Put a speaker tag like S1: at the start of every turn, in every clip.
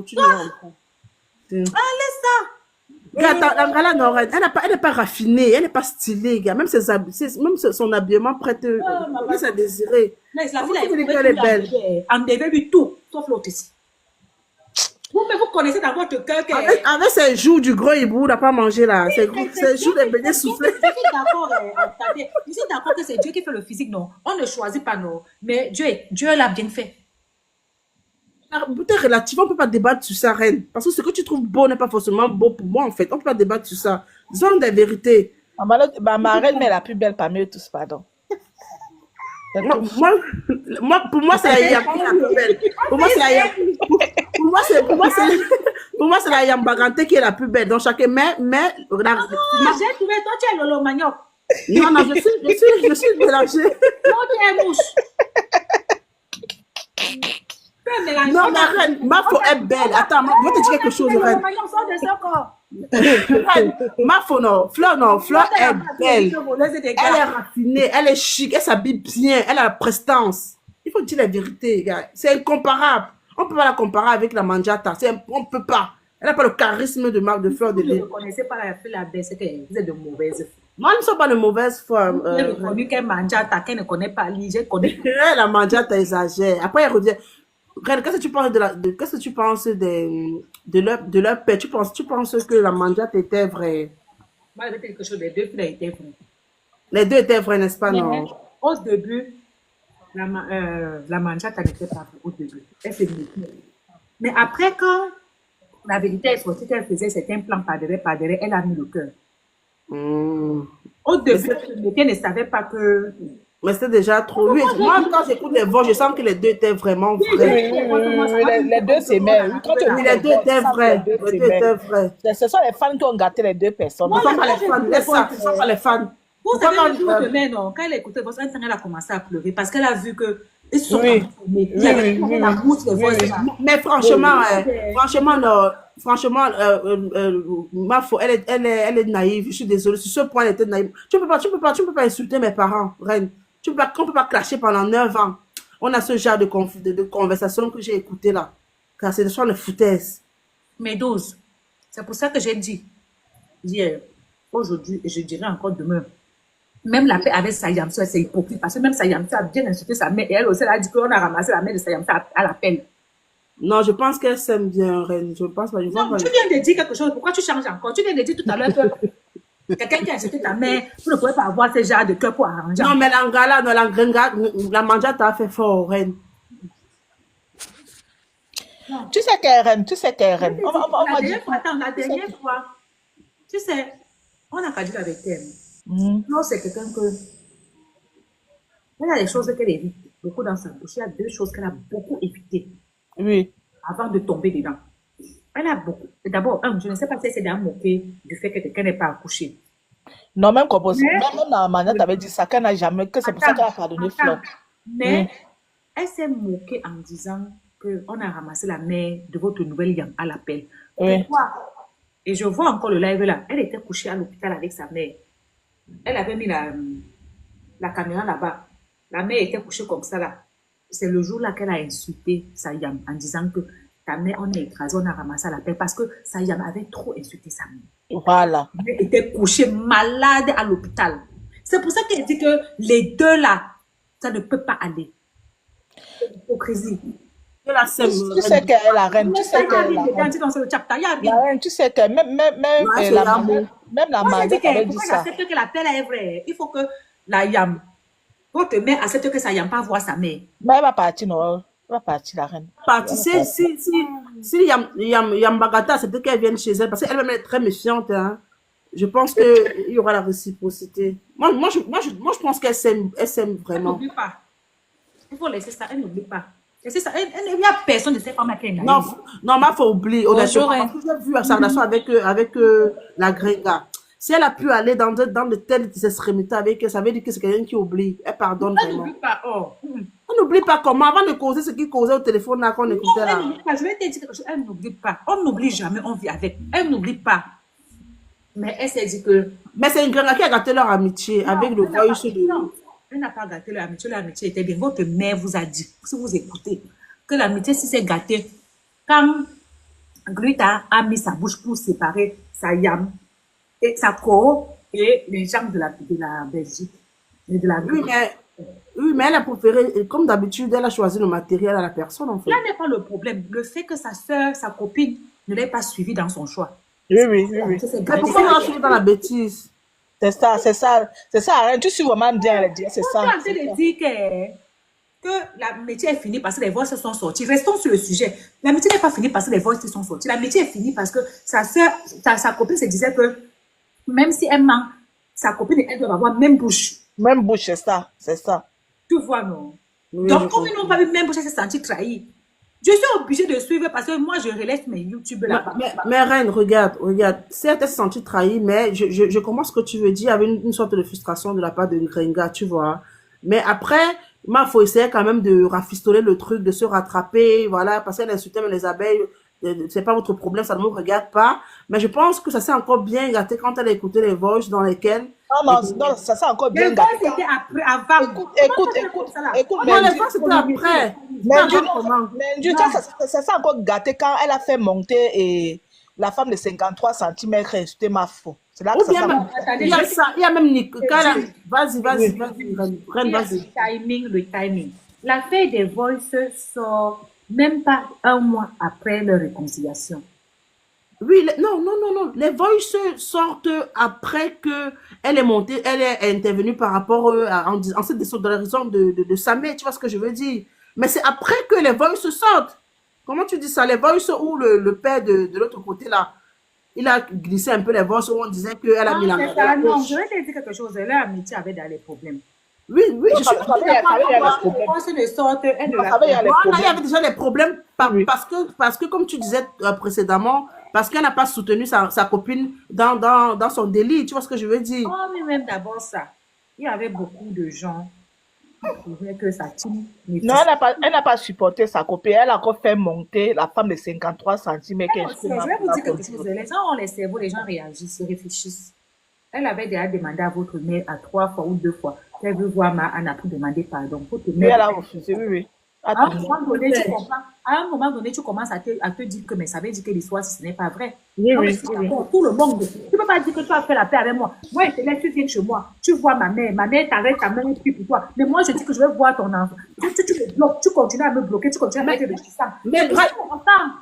S1: Continue.
S2: Ah, laisse ça.
S1: Regarde, Ngala, non, elle n'est pas raffinée, elle n'est pas stylée, gars. Même, même son habillement prête à désirer.
S2: Mais la
S1: Comment
S2: fille,
S1: tu dis qu'elle est belle?
S2: en bébé, lui, tout, sauf l'autre ici. Mais vous connaissez dans votre cœur que...
S1: Avec ses joues du gros hibou, n'a pas mangé là. Ses joues de beignets soufflés.
S2: Je suis d'accord, je suis d'accord que c'est Dieu qui fait le physique, non. On ne choisit pas, non. Mais Dieu l'a bien fait.
S1: Peut-être relatif, on ne peut pas débattre sur ça, reine. Parce que ce que tu trouves beau n'est pas forcément beau pour moi, en fait. On ne peut pas débattre sur ça. Disons des vérités.
S3: Ma reine, mais la plus belle parmi eux tous, pardon.
S1: Pour moi, c'est la Yam qui est la plus belle. Pour moi, c'est la Yam. Pour moi, c'est la Yam Bagante qui est la plus belle. Donc, chacun, mais,
S2: j'ai trouvé, toi, tu es Lolo Manioc.
S1: Non, je suis mélangée.
S2: Non, tu es mouche.
S1: Non, ma reine, ma faux est belle. Attends, je vais te dire quelque chose, reine. Ma faux, non. Fleur est belle. Elle est raffinée, elle est chic, elle s'habille bien, elle a la prestance. Il faut dire la vérité, gars. C'est incomparable. On ne peut pas la comparer avec la Manjata. On ne peut pas. Elle n'a pas le charisme de marque de fleur de lait.
S2: Vous ne connaissez pas la fille, la belle, c'est que vous êtes de mauvaise foi.
S1: Moi, ne sont pas de mauvaise foi.
S2: Vous avez reconnu qu'elle Manjata, qu'elle ne connaît pas lui, j'ai connu.
S1: La Manjata exagère. Après, elle revient. Qu'est-ce que tu penses qu'est-ce que tu penses de leur paix? Tu penses que la Manjata était vraie?
S2: Moi, je vais te dire quelque chose, les deux filles étaient vraies.
S1: Les deux étaient vraies, n'est-ce pas, non?
S2: Au début, la Manjata n'était pas vraie au début. Elle s'est méfiée. Mais après, quand la vérité est sortie qu'elle faisait certains plans par derrière, elle a mis le cœur. Au début, elle ne savait pas que...
S1: Mais c'était déjà trop. Oui, moi, quand j'écoute les voix, je sens que les deux étaient vraiment vrais.
S3: Les deux s'aimaient.
S1: Les deux étaient vrais.
S3: Ce sont les fans qui ont gâté les deux personnes.
S1: Ce ne sont pas les fans. Laisse ça, ce ne sont pas les fans.
S2: Vous savez, le jour de mai, non, quand elle a écouté votre temps, elle a commencé à pleurer parce qu'elle a vu que ils sont la mousse, les voix.
S1: Mais franchement, ma foi, elle est naïve. Je suis désolée. Sur ce point, elle était naïve. Tu peux pas insulter mes parents, reine. On peut pas clasher pendant 9 ans. On a ce genre de conversation que j'ai écouté là. Car c'est des choses de foutaise.
S2: Mes doses. C'est pour ça que j'ai dit hier, aujourd'hui, et je dirais encore demain. Même la paix avec Sayamso, c'est hypocrite. Parce que même Sayamso a bien insulté sa mère. Et elle aussi, elle a dit qu'on a ramassé la mère de Sayamso à l'appel.
S1: Non, je pense qu'elle s'aime bien, reine. Je pense pas.
S2: Non, tu viens de dire quelque chose. Pourquoi tu changes encore? Tu viens de dire tout à l'heure que quelqu'un qui a insulté ta mère, vous ne pouvez pas avoir ce genre de cœur pour arranger.
S1: Non, mais la Manjata a fait fort, reine.
S3: Tu sais qu'elle est reine,
S2: La dernière fois, tu sais, on a pas dit avec elle. Non, c'est quelqu'un que... Elle a des choses qu'elle évite beaucoup dans sa bouche. Il y a 2 choses qu'elle a beaucoup évitées.
S3: Oui.
S2: Avant de tomber dedans. Elle a beaucoup. D'abord, je ne sais pas si elle s'est déjà moquée du fait que quelqu'un n'est pas accouché.
S3: Non, même la manière t'avais dit ça, qu'elle n'a jamais, que c'est pour ça qu'elle a pardonné Fleur.
S2: Mais elle s'est moquée en disant qu'on a ramassé la mère de votre nouvelle Yam à l'appel. Pourquoi? Et je vois encore le live là. Elle était couchée à l'hôpital avec sa mère. Elle avait mis la caméra là-bas. La mère était couchée comme ça là. C'est le jour là qu'elle a insulté sa Yam en disant que ta mère, on a écrasé, on a ramassé à l'appel parce que sa Yam avait trop insulté sa mère.
S3: Voilà.
S2: Elle était couchée malade à l'hôpital. C'est pour ça qu'elle dit que les deux là, ça ne peut pas aller. C'est l'hypocrisie.
S3: Tu sais qu'elle est la reine, tu sais qu'elle est la reine. Tu sais que même la mère avait dit ça.
S2: Accepte que la telle est vraie. Il faut que la Yam, votre mère accepte que sa Yam pas voir sa mère.
S3: Mais elle va partir, non? Elle va partir, la reine.
S1: Si Yam Bagata accepte qu'elle vienne chez elle, parce qu'elle-même est très méfiante, hein. Je pense qu'il y aura la réciprocité. Moi, je pense qu'elle s'aime vraiment.
S2: Elle n'oublie pas. Il faut laisser ça, elle n'oublie pas. Et c'est ça, il n'y a personne de ces femmes qui est naïve.
S1: Non, il faut oublier. Honnêtement, parce que j'ai vu sa relation avec la Gringa. Si elle a pu aller dans de telles extrémités avec elle, ça veut dire que c'est quelqu'un qui oublie. Elle pardonne vraiment.
S2: Elle n'oublie pas.
S1: On n'oublie pas comment, avant de causer ce qui causait au téléphone là qu'on écoutait là.
S2: Je vais te dire quelque chose, elle n'oublie pas. On n'oublie jamais, on vit avec. Elle n'oublie pas. Mais elle s'est dit que...
S1: Mais c'est une Gringa qui a gâté leur amitié avec le voyage de...
S2: Non, elle n'a pas gâté leur amitié. L'amitié était bien. Votre mère vous a dit, si vous écoutez, que l'amitié, si c'est gâté, quand Gluta a mis sa bouche pour séparer sa yam et sa co et les jambes de la Belgique et de la
S1: oui, mais elle a préféré, comme d'habitude, elle a choisi le matériel à la personne, en fait.
S2: Là n'est pas le problème. Le fait que sa soeur, sa copine ne l'ait pas suivi dans son choix.
S3: Oui.
S1: Mais pourquoi on l'a suivi dans la bêtise?
S3: C'est ça. Tu suis vraiment bien, elle dit, c'est ça.
S2: On est en train de dire que l'amitié est finie parce que les voix se sont sorties. Restons sur le sujet. L'amitié n'est pas finie parce que les voix se sont sorties. L'amitié est finie parce que sa soeur, sa copine se disait que même si elle ment, sa copine et elle doivent avoir même bouche.
S3: Même bouche, c'est ça.
S2: Tu vois, non?
S1: Oui,
S2: Donc, comme ils n'ont pas eu même bouche, elle s'est sentie trahie. Je suis obligée de suivre parce que moi, je relève mes YouTube là-bas.
S1: Mais Reine, regarde. Certes, elle s'est sentie trahie, mais je comprends ce que tu veux dire. Il y avait une sorte de frustration de la part de Grenga, tu vois. Mais après, il faut essayer quand même de rafistoler le truc, de se rattraper, voilà, parce qu'elle insultait les abeilles. C'est pas votre problème, ça ne me regarde pas. Mais je pense que ça s'est encore bien gâté quand elle a écouté les voices dans lesquelles.
S3: Non, ça s'est encore bien gâté.
S2: C'était après, avant.
S3: Écoute.
S1: Non, les voix, c'était après.
S3: Mais ça s'est encore gâté quand elle a fait monter la femme de 53 cm, c'était ma faute. C'est là que ça
S1: il y a même Nicolas. Vas-y, Reine, vas-y.
S2: Le timing. L'affaire des voices sort même pas un mois après leur réconciliation.
S1: Oui, non. Les voices sortent après que elle est montée, elle est intervenue par rapport en cette dans la raison de Samé, tu vois ce que je veux dire. Mais c'est après que les voices sortent. Comment tu dis ça? Les voices où le père de l'autre côté là, il a glissé un peu les voices où on disait qu'elle a mis la main.
S2: Non, je vais te dire quelque chose. Leur amitié avait dans les problèmes.
S1: Oui, je suis
S2: d'accord.
S1: Il y avait déjà des problèmes parce que comme tu disais précédemment, parce qu'elle n'a pas soutenu sa copine dans son délit, tu vois ce que je veux dire?
S2: Oh, mais même d'abord ça, il y avait beaucoup de gens qui trouvaient que sa team...
S3: Non, elle n'a pas supporté sa copine, elle a encore fait monter la femme de 53 cm.
S2: Je vais vous dire quelque chose, les gens ont les cerveaux, les gens réagissent, ils réfléchissent. Elle avait déjà demandé à votre mère à 3 fois ou 2 fois qu'elle veut voir Anna pour demander pardon. Votre mère,
S3: elle a refusé, oui. À un
S2: moment donné, tu commences à te dire que mais ça veut dire que l'histoire, ce n'est pas vrai.
S3: Oui.
S2: Tout le monde. Tu ne peux pas dire que tu as fait la paix avec moi. Moi, je te laisse, tu viens chez moi. Tu vois ma mère t'arrête ta main et puis pour toi. Mais moi, je dis que je veux voir ton enfant. Tu me bloques, tu continues à me bloquer, tu continues à mettre le sang.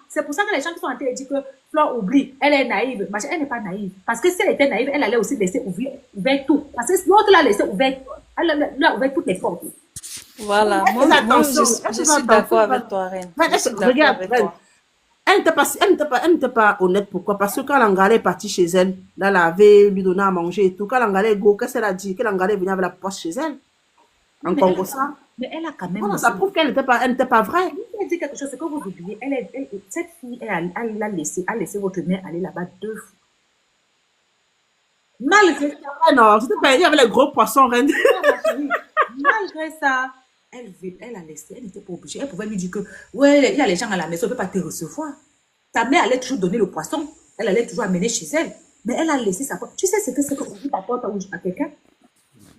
S2: C'est pour ça que les gens qui sont en train de dire que Flore oublie, elle est naïve. Mais elle n'est pas naïve. Parce que si elle était naïve, elle allait aussi laisser ouvert tout. Parce que l'autre l'a laissé ouvert, elle a ouvert toutes les portes.
S4: Voilà, moi je suis d'accord avec toi, Reine.
S1: Regarde, Reine. Elle n'était pas honnête. Pourquoi? Parce que quand Langale est partie chez elle, là, laver, lui donner à manger et tout, quand Langale est go, qu'est-ce qu'elle a dit? Que Langale est venue avec la poche chez elle. En Congo, ça.
S2: Mais elle a quand même.
S1: Voilà, ça prouve qu'elle n'était pas vraie.
S2: Je vais dire quelque chose, c'est que vous oubliez. Cette fille, elle a laissé votre mère aller là-bas 2 fois. Malgré ça.
S1: Non, c'était pas, il y avait les gros poissons, Reine.
S2: Malgré ça, elle a laissé, elle n'était pas obligée. Elle pouvait lui dire que, ouais, il y a les gens à la maison, on ne peut pas te recevoir. Ta mère allait toujours donner le poisson, elle allait toujours amener chez elle. Mais elle a laissé sa porte. Tu sais ce que c'est que ouvrir ta porte à quelqu'un?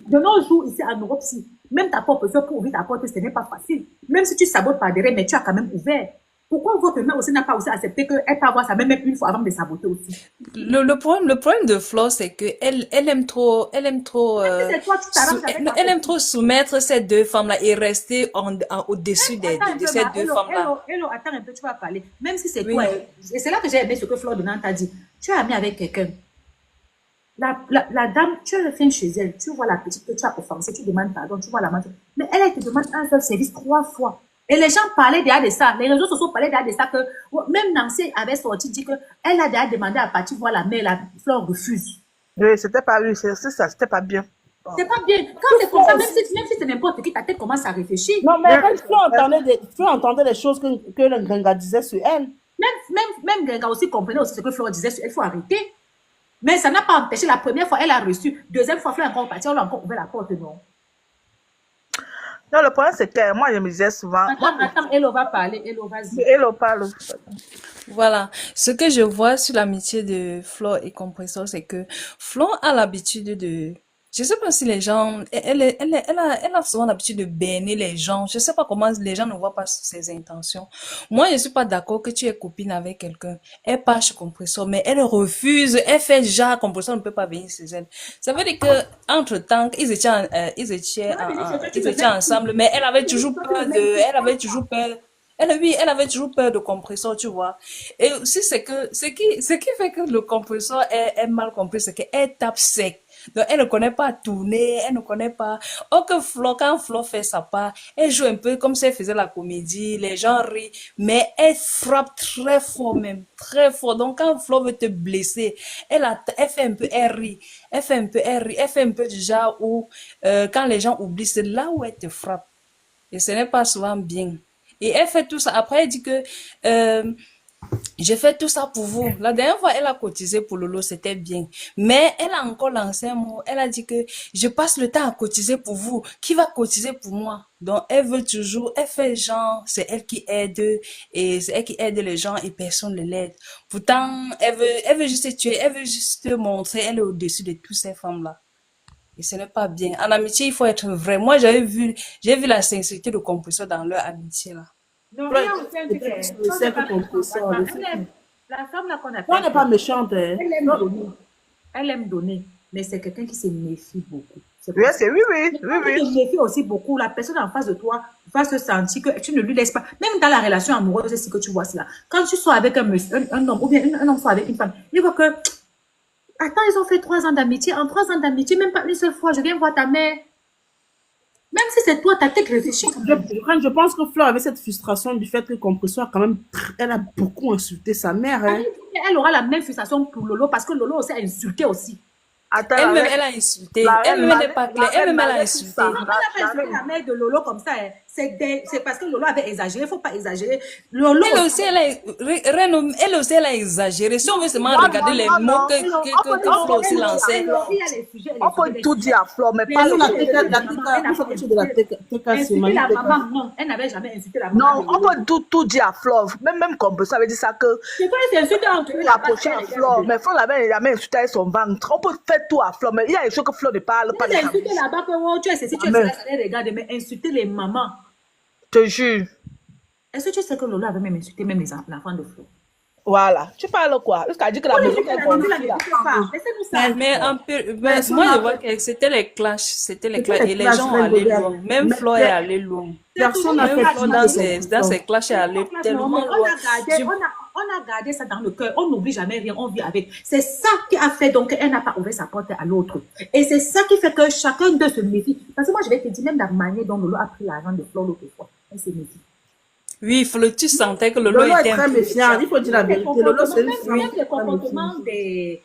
S2: De nos jours, ici en Europe, si même ta porte, pour ouvrir ta porte, ce n'est pas facile. Même si tu sabotes par derrière, mais tu as quand même ouvert. Pourquoi votre mère aussi n'a pas aussi accepté qu'elle peut avoir sa même une fois avant de saboter aussi?
S4: Le problème de Flo, c'est que elle aime trop, elle aime trop soumettre ces 2 femmes-là et rester au-dessus de ces 2 femmes-là.
S2: Hello, attends un peu, tu vas parler. Même si c'est toi, et c'est là que j'ai aimé ce que Flo de Nantes a dit. Tu es ami avec quelqu'un. La dame, tu reviens chez elle, tu vois la petite que tu as offensée, tu demandes pardon, tu vois la main. Mais elle te demande un seul service 3 fois. Et les gens parlaient déjà de ça. Les réseaux sociaux parlaient déjà de ça. Que même Nancy avait sorti, dit qu'elle a déjà demandé à partir voir la mère, la Flore refuse.
S3: Oui, c'était pas pas bien.
S2: C'est pas bien. Quand c'est comme ça, même si c'est n'importe qui, ta tête commence à réfléchir.
S1: Non, mais Flore entendait les choses que le Grenga disait sur elle.
S2: Même Grenga aussi comprenait aussi ce que Flore disait sur elle. Il faut arrêter. Mais ça n'a pas empêché. La première fois, elle a reçu. Deuxième fois, Flore est encore partie. On a encore ouvert la porte, non?
S3: Non, le problème, c'est que moi, je me disais souvent...
S2: Attends, Hello va parler. Hello, vas-y.
S3: Hello parle.
S4: Voilà. Ce que je vois sur l'amitié de Flo et Compressor, c'est que Flo a l'habitude Je sais pas si les gens, elle a souvent l'habitude de berner les gens. Je sais pas comment les gens ne voient pas ses intentions. Moi, je suis pas d'accord que tu es copine avec quelqu'un. Elle part chez Compressor, mais elle refuse. Elle fait genre, Compressor ne peut pas venir chez elle. Ça veut dire que, entre temps, ils étaient ensemble, mais elle avait toujours peur elle avait toujours peur. Oui, elle avait toujours peur de compresseur, tu vois. Et aussi, c'est que, ce qui fait que le compresseur est mal compris, c'est qu'elle tape sec. Donc, elle ne connaît pas tourner, elle ne connaît pas. Or que Flo, quand Flo fait sa part, elle joue un peu comme si elle faisait la comédie, les gens rient, mais elle frappe très fort même, très fort. Donc, quand Flo veut te blesser, elle fait un peu, elle rit, elle fait un peu, elle rit, elle fait un peu du genre où, quand les gens oublient, c'est là où elle te frappe. Et ce n'est pas souvent bien. Et elle fait tout ça. Après, elle dit que j'ai fait tout ça pour vous. La dernière fois, elle a cotisé pour Lolo, c'était bien. Mais elle a encore lancé un mot. Elle a dit que je passe le temps à cotiser pour vous. Qui va cotiser pour moi? Donc, elle veut toujours, elle fait genre, c'est elle qui aide et c'est elle qui aide les gens et personne ne l'aide. Pourtant, elle veut juste te tuer, elle veut juste te montrer, elle est au-dessus de toutes ces femmes-là. Et ce n'est pas bien. En amitié, il faut être vrai. Moi, j'ai vu la sincérité de Compresseur dans leur amitié, là.
S2: Non,
S1: Flo,
S2: rien au sein du
S1: peut-être le cercle compresseur.
S2: La femme là qu'on
S1: Flo
S2: appelle,
S1: n'est pas méchante, hein.
S2: elle aime donner. Elle aime donner. Mais c'est quelqu'un qui se méfie beaucoup. C'est
S3: Oui,
S2: pour ça.
S3: oui, oui,
S2: Mais
S3: oui,
S2: quand tu
S3: oui.
S2: te méfies aussi beaucoup, la personne en face de toi va se sentir que tu ne lui laisses pas. Même dans la relation amoureuse, c'est ce que tu vois cela. Quand tu sors avec un, monsieur, un homme, ou bien un homme sort avec une femme, il voit que, attends, ils ont fait 3 ans d'amitié. En 3 ans d'amitié, même pas une seule fois, je viens voir ta mère. Même si c'est toi, ta tête réfléchit.
S1: Je pense que Flo avait cette frustration du fait que Compresseur, quand même, elle a beaucoup insulté sa mère, hein.
S2: Elle aura la même frustration pour Lolo parce que Lolo aussi a insulté aussi.
S3: Attends,
S4: Elle-même, elle a insulté. Elle-même, elle n'est pas claire. Elle-même, elle a insulté.
S2: On n'a pas insulté la mère de Lolo comme ça. Hein. C'est parce que Lolo avait exagéré. Il ne faut pas exagérer. Lolo
S4: Elle aussi, elle aussi, elle a exagéré. Si on veut seulement regarder les mots que Flo aussi lançait.
S3: On peut tout dire à Flo, mais pas
S1: Nous,
S3: le
S1: la TK, c'est
S2: insulté la
S1: magnifique.
S2: maman. Non, elle n'avait jamais insulté la maman.
S3: Non, on peut tout dire à Flo. Même Compresseur avait dit ça que
S2: C'est quoi, c'est insulté entre eux.
S3: la prochaine à Flo. Mais Flo l'avait jamais insulté avec son ventre. On peut faire tout à Flo, mais il y a des choses que Flo ne parle pas.
S2: Tu as insulté là-bas que oh, tu es ceci, tu es cela, ça les regarde, mais insulter les mamans.
S3: Je te jure.
S2: Est-ce que tu sais que Lolo avait même insulté même les enfants de Flo?
S3: Voilà. Tu parles quoi? Jusqu'à dire que la maison est
S2: Laissez-nous ça.
S4: Mais moi, je vois que c'était les clashs. C'était les clashs. Et les gens ont allé loin. Même Flo est allé loin.
S1: Personne n'a
S4: Même
S1: fait
S4: Flo, dans ses clashs, est allé tellement loin.
S2: On a gardé ça dans le cœur. On n'oublie jamais rien. On vit avec. C'est ça qui a fait donc qu'elle n'a pas ouvert sa porte à l'autre. Et c'est ça qui fait que chacun d'eux se méfie. Parce que moi, je vais te dire, même la manière dont Lolo a pris l'argent de Flo l'autre fois, elle se méfie.
S4: Oui, Flo, tu sentais que Lolo
S1: Lolo est
S4: était un
S1: très
S4: peu
S1: méfiant. Il faut dire la vérité. Lolo, c'est une fille.
S2: Même le comportement des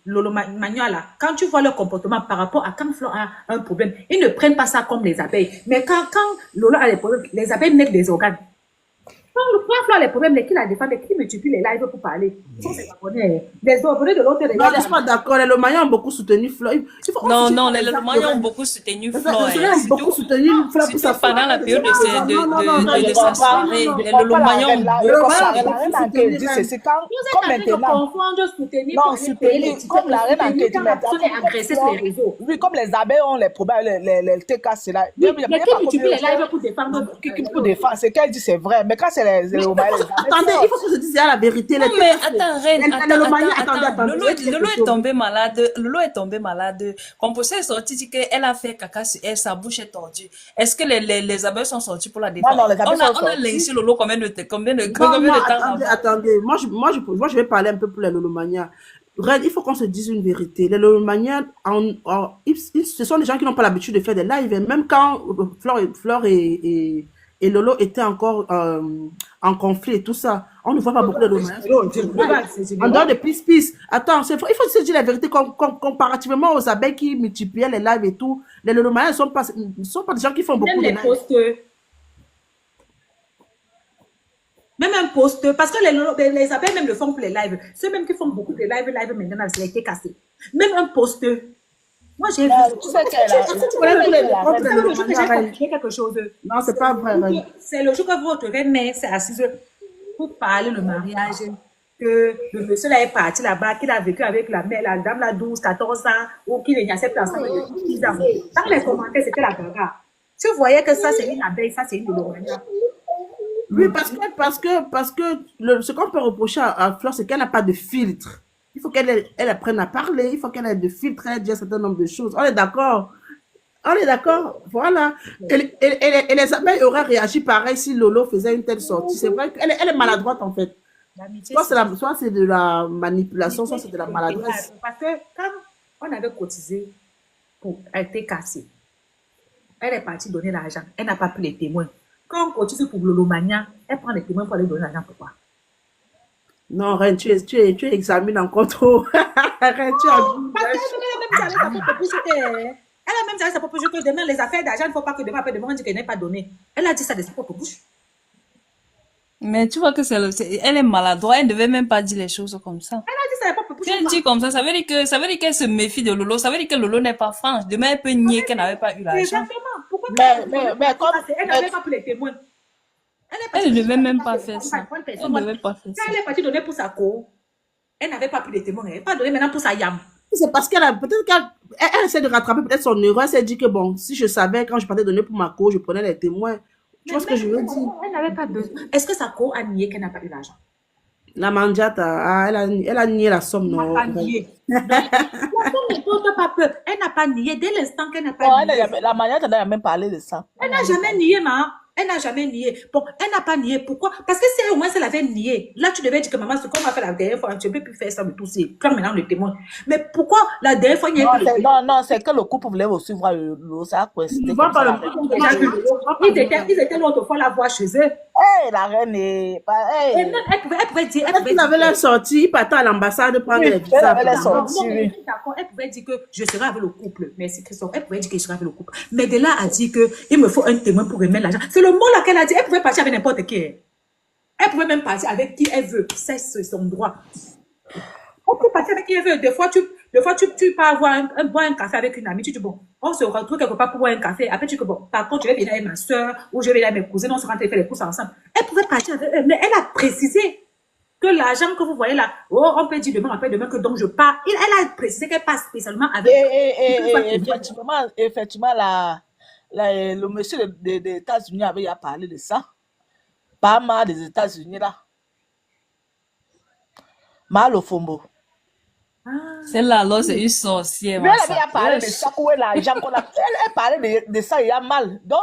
S2: Lolo Magnoa là, quand tu vois leur comportement par rapport à quand Flo a un problème, ils ne prennent pas ça comme les abeilles. Mais quand Lolo a des problèmes, les abeilles mettent des organes. Quand Flo a les problèmes, qui la défendent, qui multiplie les lives pour parler. Ça, c'est japonais. Les japonais de l'autre,
S1: Non, je ne suis pas d'accord. Les Lomayens ont beaucoup soutenu Flo.
S4: Non, les Lomayens ont beaucoup soutenu Flo.
S1: Beaucoup soutenu Flo pour sa
S4: pendant la période de sa soirée. Les Lomayens ont
S3: c'est quand, comme maintenant. Non, soutenir, comme la reine en question. Oui, comme les abeilles ont les problèmes, les TK, c'est là.
S2: Mais qui multiplie les lives pour défendre?
S3: Pour défendre, c'est qu'elle dit c'est vrai. Mais quand c'est les
S1: attendez, il faut que je dise la vérité.
S4: Non, mais attends, Reine, attends. Lolo est tombé malade. Lolo est tombé malade. Composé est sorti, dit qu'elle a fait caca sur elle, sa bouche est tordue. Est-ce que les abeilles sont sorties pour la défendre?
S3: Non, les abeilles sont sorties.
S4: On a lynché Lolo combien de temps?
S1: Attendez. Moi, je vais parler un peu pour les Lolomaniens. Reine, il faut qu'on se dise une vérité. Les Lolomaniens, ce sont des gens qui n'ont pas l'habitude de faire des lives. Et même quand Flore et Lolo étaient encore en conflit et tout ça, on ne voit pas beaucoup de Lolomaniens. En dehors de peace. Attends, il faut se dire la vérité. Comparativement aux abeilles qui multipliaient les lives et tout, les Lolomaniens ne sont pas des gens qui font beaucoup de lives.
S2: Même un post, parce que les abeilles même le font pour les lives. Ceux même qui font beaucoup de lives maintenant, c'est été cassé. Même un post. Moi, j'ai vu.
S3: Tu sais
S2: quelque chose.
S1: Non, c'est pas vrai.
S2: C'est le jour que votre reine-mère s'est assise pour parler le mariage. que le monsieur là est parti là-bas, qu'il a vécu avec la mère, la dame là 12, 14 ans, ou qu'il est accepté ensemble depuis 10 ans. Dans les commentaires, c'était la bagarre. Tu voyais que ça, c'est une abeille, ça, c'est une lolomania.
S1: Oui, ce qu'on peut reprocher à Fleur, c'est qu'elle n'a pas de filtre. Il faut elle apprenne à parler, il faut qu'elle ait de filtre, elle dise un certain nombre de choses. On est d'accord. On est d'accord, voilà. Et les abeilles auraient réagi pareil si Lolo faisait une telle sortie. C'est vrai qu'elle elle est maladroite en fait. Soit c'est de la manipulation, soit c'est de la maladresse.
S2: Parce que quand on avait cotisé pour elle était cassée, elle est partie donner l'argent. Elle n'a pas pris les témoins. Quand on cotise pour Lolomania, elle prend les témoins pour aller donner l'argent. Pourquoi?
S1: Non, Reine, tu examines encore trop. Reine, tu as vu.
S2: Parce qu'elle a même dit à sa propre bouche que demain, les affaires d'argent, il ne faut pas que demain, après demain, on dit qu'elle n'est pas donnée. Elle a dit ça de sa propre bouche.
S4: Mais tu vois que elle est maladroite, elle ne devait même pas dire les choses comme ça.
S2: Elle a dit ça de sa propre bouche.
S4: Si elle dit comme ça veut dire qu'elle se méfie de Lolo, ça veut dire que Lolo n'est pas franche. Demain, elle peut nier qu'elle n'avait pas eu l'argent.
S2: Exactement. Pourquoi
S3: mais comme
S2: elle n'avait pas pris les témoins.
S4: Elle ne devait même pas faire ça. Elle ne devait pas faire ça.
S2: Quand elle est partie donner pour sa co, elle n'avait pas pris les témoins. Elle n'est pas donné maintenant pour sa yam.
S1: C'est parce peut-être qu'elle essaie de rattraper peut-être son erreur. Elle s'est dit que bon, si je savais quand je partais donner pour ma co, je prenais les témoins. Tu vois ce que je veux dire?
S2: Elle n'avait pas besoin. Est-ce que sa co a nié qu'elle n'a pas eu l'argent?
S1: La mandiata, elle a nié la somme, non?
S2: Elle n'a pas nié. La somme ne porte pas peur. Elle n'a pas nié dès l'instant qu'elle n'a pas nié.
S3: La mandiata n'a même parlé de ça.
S2: Elle n'a jamais nié, maman. Elle n'a jamais nié. Bon, elle n'a pas nié. Pourquoi? Parce que si au moins elle avait nié, là tu devais dire que maman, ce qu'on m'a fait la dernière fois, tu ne peux plus faire ça de tout. C'est prends maintenant le témoin. Mais pourquoi la dernière fois il n'y a pas
S3: Non, c'est que le couple voulait aussi voir le ça a coïncidé.
S2: Ils étaient l'autre fois la voir chez eux.
S3: La reine est pas.
S2: Elle pouvait dire.
S1: Elle avait leur sortie, ils partaient à l'ambassade prendre les visas.
S2: Elle pouvait dire que je serai avec le couple. Merci Christophe. Elle pouvait dire que je serai avec le couple. Mais de là à dire qu'il me faut un témoin pour remettre l'argent. C'est le mot là qu'elle a dit. Elle pouvait partir avec n'importe qui. Elle pouvait même partir avec qui elle veut. C'est son droit. Elle peut partir avec qui elle veut. Des fois, tu peux boire un café avec une amie. Tu dis, bon, on se retrouve quelque part pour boire un café. Après, tu dis, bon, par contre, je vais venir avec ma soeur ou je vais venir avec mes cousines. On se rentre et faire les courses ensemble. Elle pouvait partir avec eux. Mais elle a précisé que l'argent que vous voyez là, on peut dire demain, après demain que donc je pars. Elle a précisé qu'elle passe spécialement avec.
S3: Effectivement, le monsieur des États-Unis avait parlé de ça. Pas mal des États-Unis là. Mal au Fombo.
S4: Celle-là, alors, c'est une sorcière.
S3: Mais elle avait parlé de ça, où elle parlait de ça, il y a mal. Donc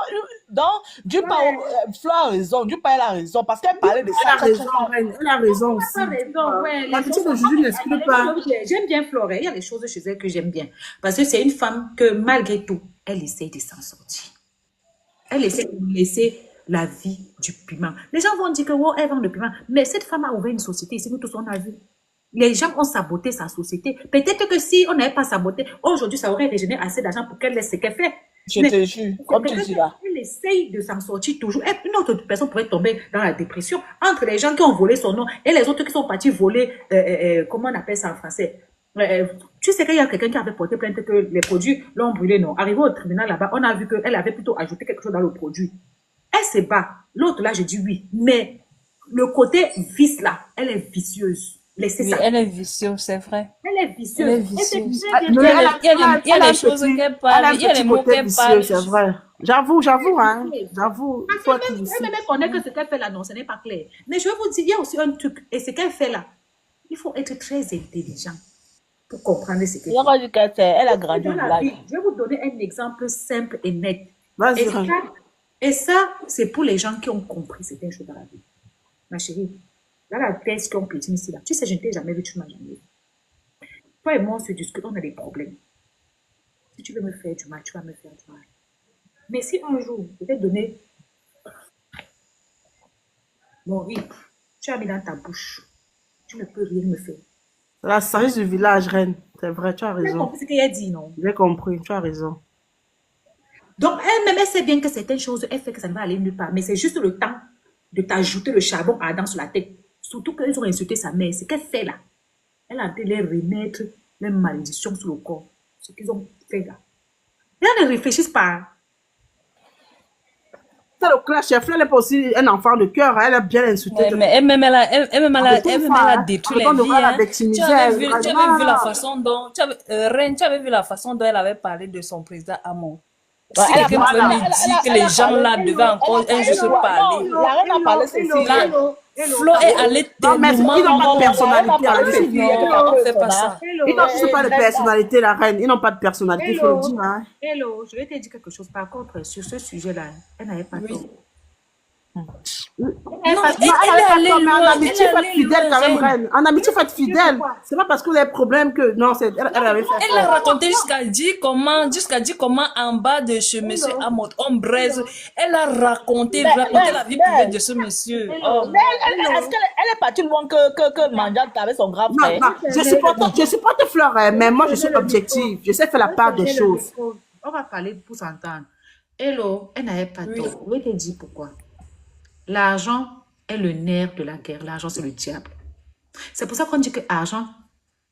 S3: Dieu parle, Fleur a raison, Dieu parle, elle a raison, parce qu'elle parlait de ça.
S1: Elle a raison aussi.
S2: Elle a raison, ouais.
S1: La petite de Juju n'excuse pas.
S2: J'aime bien Flore, il y a des choses chez elle que j'aime bien. Parce que c'est une femme que, malgré tout, elle essaie de s'en sortir. Elle essaie de laisser la vie du piment. Les gens vont dire que elle vend le piment. Mais cette femme a ouvert une société. C'est nous tous, on a vu. Les gens ont saboté sa société. Peut-être que si on n'avait pas saboté, aujourd'hui, ça aurait régénéré assez d'argent pour qu'elle laisse ce qu'elle fait.
S3: Je te jure, comme tu dis là.
S2: Elle essaye de s'en sortir toujours. Une autre personne pourrait tomber dans la dépression. Entre les gens qui ont volé son nom et les autres qui sont partis voler, comment on appelle ça en français? Tu sais qu'il y a quelqu'un qui avait porté plainte que les produits l'ont brûlé, non? Arrivé au tribunal là-bas, on a vu qu'elle avait plutôt ajouté quelque chose dans le produit. Elle se bat. L'autre là, je dis oui. Mais le côté vice là, elle est vicieuse. Laissez ça.
S4: Elle est vicieuse, c'est vrai.
S2: Elle est vicieuse.
S4: Elle est vicieuse. Il y a des choses qu'elle parle, il y a des mots qu'elle parle.
S1: C'est vrai. J'avoue, hein. J'avoue.
S2: Elle même connaît que ce qu'elle fait là, non, ce n'est pas clair. Mais je vais vous dire, il y a aussi un truc. Et ce qu'elle fait là, il faut être très intelligent pour comprendre ce qu'elle fait.
S3: Elle a grandi au village.
S2: Je vais vous donner un exemple simple et net.
S1: Vas-y.
S2: Et ça, c'est pour les gens qui ont compris certaines choses dans la vie. Ma chérie, là, la thèse qu'on piétine ici, là, tu sais, je ne t'ai jamais vu, tu ne m'as jamais vu. Toi et moi, on se discute, on a des problèmes. Si tu veux me faire du mal, tu vas me faire du mal. Mais si un jour, je vais te donner mon riz, tu as mis dans ta bouche, tu ne peux rien me faire.
S1: C'est la sagesse du village, reine. C'est vrai, tu as raison.
S2: Tu as compris ce qu'elle a dit, non?
S1: J'ai compris, tu as raison.
S2: Donc, elle-même, elle sait bien que certaines choses, elle fait que ça ne va aller nulle part. Mais c'est juste le temps de t'ajouter le charbon ardent sur la tête. Surtout qu'ils ont insulté sa mère. Ce qu'elle fait là, elle a été les remettre les malédictions sur le corps. Ce qu'ils ont fait là. Et elles ne réfléchissent pas.
S1: c'est le clash. Fleur n'est pas aussi un enfant de cœur. Elle a bien insulté.
S4: Mais elle-même, elle a détruit les vies. Hein. Tu avais vu la façon dont, Reine, tu avais vu la façon dont elle avait parlé de son président Amon. Si quelqu'un pouvait me dire que les gens là devaient encore un jour se parler.
S3: La reine a parlé ceci.
S4: Flo est allée tellement.
S1: Ils n'ont pas de personnalité.
S4: On fait pas ça.
S1: Ils n'ont juste pas de personnalité, la reine. Ils n'ont pas de personnalité, il faut le dire. Hein.
S2: Hello, je vais te dire quelque chose. Par contre, sur ce sujet-là, elle n'avait pas tort.
S1: Elle est allée loin. En amitié, il faut être fidèle quand même, reine. En amitié, il faut être fidèle. C'est pas parce que vous avez problème que. Non, elle avait fait.
S4: Elle a raconté jusqu'à dire comment en bas de ce monsieur Amot, Ombraise, elle a raconté la vie privée de ce monsieur. Oh.
S3: Mais est-ce qu'elle est partie loin que Mandiante avec son grand frère?
S1: Non, je supporte Fleur, mais moi je suis objective. Je sais faire la part des choses.
S2: On va parler pour s'entendre. Hello, elle n'avait pas tort. Je vais te dire pourquoi. L'argent est le nerf de la guerre. L'argent, c'est le diable. C'est pour ça qu'on dit que l'argent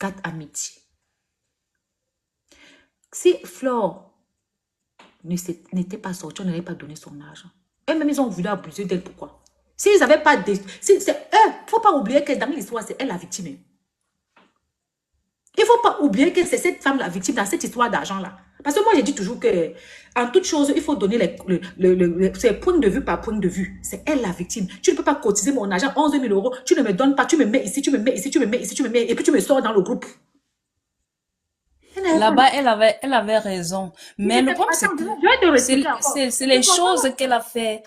S2: gâte amitié. Si Flore n'était pas sortie, on n'aurait pas donné son argent. Eux-mêmes, ils ont voulu abuser d'elle. Pourquoi? S'ils n'avaient pas... Il ne faut pas oublier que dans l'histoire, c'est elle la victime. Il ne faut pas oublier que c'est cette femme la victime dans cette histoire d'argent-là. Parce que moi, j'ai dit toujours que en toute chose, il faut donner c'est point de vue par point de vue. C'est elle la victime. Tu ne peux pas cotiser mon argent, 11 000 euros. Tu ne me donnes pas. Tu me mets ici, tu me mets ici, tu me mets ici, tu me mets. Et puis tu me sors dans le groupe.
S4: Là-bas, elle avait raison. Mais le problème, c'est les choses qu'elle a fait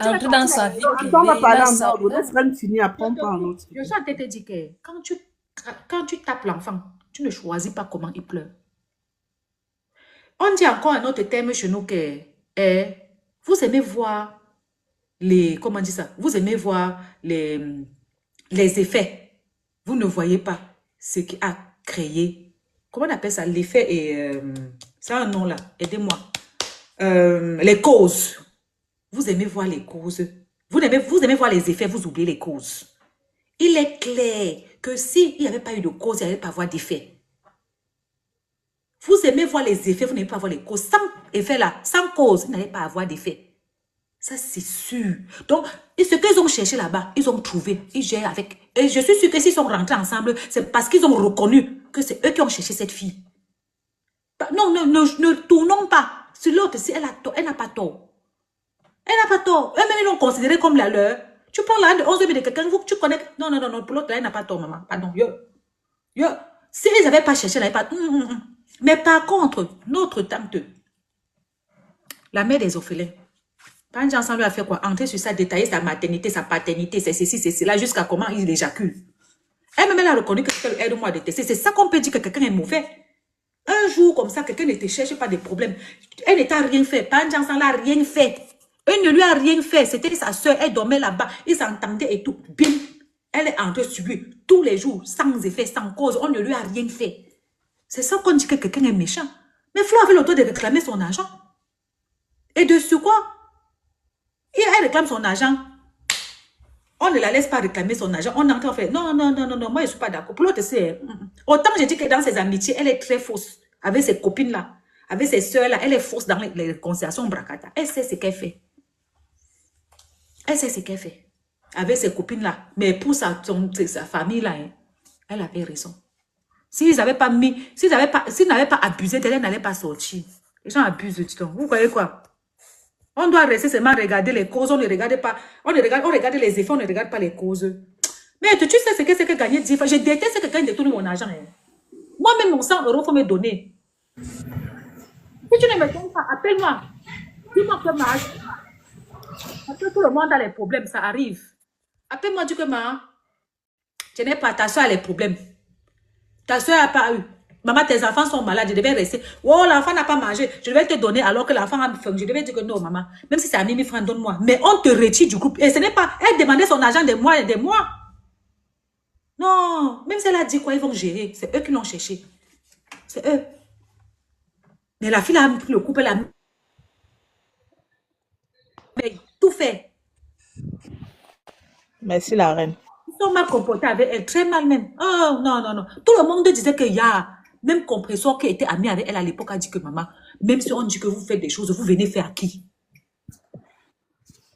S4: entrer dans sa vie privée.
S1: On va parler en ordre. Laisse-moi finir, après on parle en autre.
S2: Je suis en train de te dire que quand tu tapes l'enfant, tu ne choisis pas comment il pleure. On dit encore un autre terme chez nous que vous aimez voir comment on dit ça? Vous aimez voir les effets. Vous ne voyez pas ce qui a créé. Comment on appelle ça? L'effet et c'est un nom là. Aidez-moi. Les causes. Vous aimez voir les causes. Vous aimez voir les effets, vous oubliez les causes. Il est clair que s'il n'y avait pas eu de cause, il n'y avait pas avoir d'effet. Vous aimez voir les effets, vous n'aimez pas voir les causes. Sans effet là, sans cause, vous n'allez pas avoir d'effet. Ça, c'est sûr. Donc, ce qu'ils ont cherché là-bas, ils ont trouvé. Ils gèrent avec. Et je suis sûre que s'ils sont rentrés ensemble, c'est parce qu'ils ont reconnu que c'est eux qui ont cherché cette fille. Non, ne tournons pas sur l'autre. Si elle n'a pas tort. Elle n'a pas tort. Eux-mêmes, ils l'ont considéré comme la leur. Tu prends la de 11 000 de quelqu'un, tu connais. Non, pour l'autre, elle n'a pas tort, maman. Pardon. Si ils n'avaient pas cherché, elle n'avait pas. Mais par contre, notre tante, la mère des orphelins, quand ensemble a fait quoi? Entrer sur ça, détailler sa maternité, sa paternité, c'est ceci, c'est cela, jusqu'à comment il éjacule. Elle-même, elle a reconnu que quelqu'un aide-moi à détester. C'est ça qu'on peut dire que quelqu'un est mauvais. Un jour comme ça, quelqu'un ne te cherche pas de problème. Elle n'était rien fait. Panjan n'a rien fait. Elle ne lui a rien fait. C'était sa soeur. Elle dormait là-bas. Ils s'entendaient et tout. Bim. Elle est entrée sur lui tous les jours, sans effet, sans cause. On ne lui a rien fait. C'est ça qu'on dit que quelqu'un est méchant. Mais Flo avait le droit de réclamer son argent. Et de quoi? Elle réclame son argent. On ne la laisse pas réclamer son argent. On entend faire non, moi je ne suis pas d'accord. Pour l'autre, c'est. Autant je dis que dans ses amitiés, elle est très fausse. Avec ses copines-là, avec ses soeurs-là, elle est fausse dans les conciliations bracata. Elle sait ce qu'elle fait. Elle sait ce qu'elle fait. Avec ses copines-là. Mais pour sa famille-là, elle avait raison. S'ils n'avaient pas abusé d'elle, elle n'allait pas sortir. Les gens abusent, dis donc. Vous voyez quoi? On doit rester seulement regarder les causes, on ne regarde pas, on regarde les effets, on ne regarde pas les causes. Mais tu sais ce que c'est que gagner 10 fois. Je déteste que quelqu'un détourne mon argent. Moi-même, mon 100 euros, il faut me donner. Si tu ne me donnes pas, appelle-moi. Dis-moi que parce que tout le monde a les problèmes, ça arrive. Appelle-moi, dis que je n'ai pas, ta soeur a les problèmes. Ta soeur n'a pas eu. Maman, tes enfants sont malades, je devais rester. Oh, l'enfant n'a pas mangé. Je devais te donner alors que l'enfant a faim. Je devais dire que non, maman. Même si c'est à 1000 francs, donne-moi. Mais on te retire du groupe. Et ce n'est pas. Elle demandait son argent des mois et des mois. Non. Même si elle a dit quoi, ils vont gérer. C'est eux qui l'ont cherché. C'est eux. Mais la fille a pris le couple, elle a tout fait.
S3: Merci, la reine.
S2: Ils sont mal comportés avec elle, très mal même. Oh, non. Tout le monde disait qu'il y a. Même Compresseur qui était ami avec elle à l'époque a dit que maman, même si on dit que vous faites des choses, vous venez faire à qui?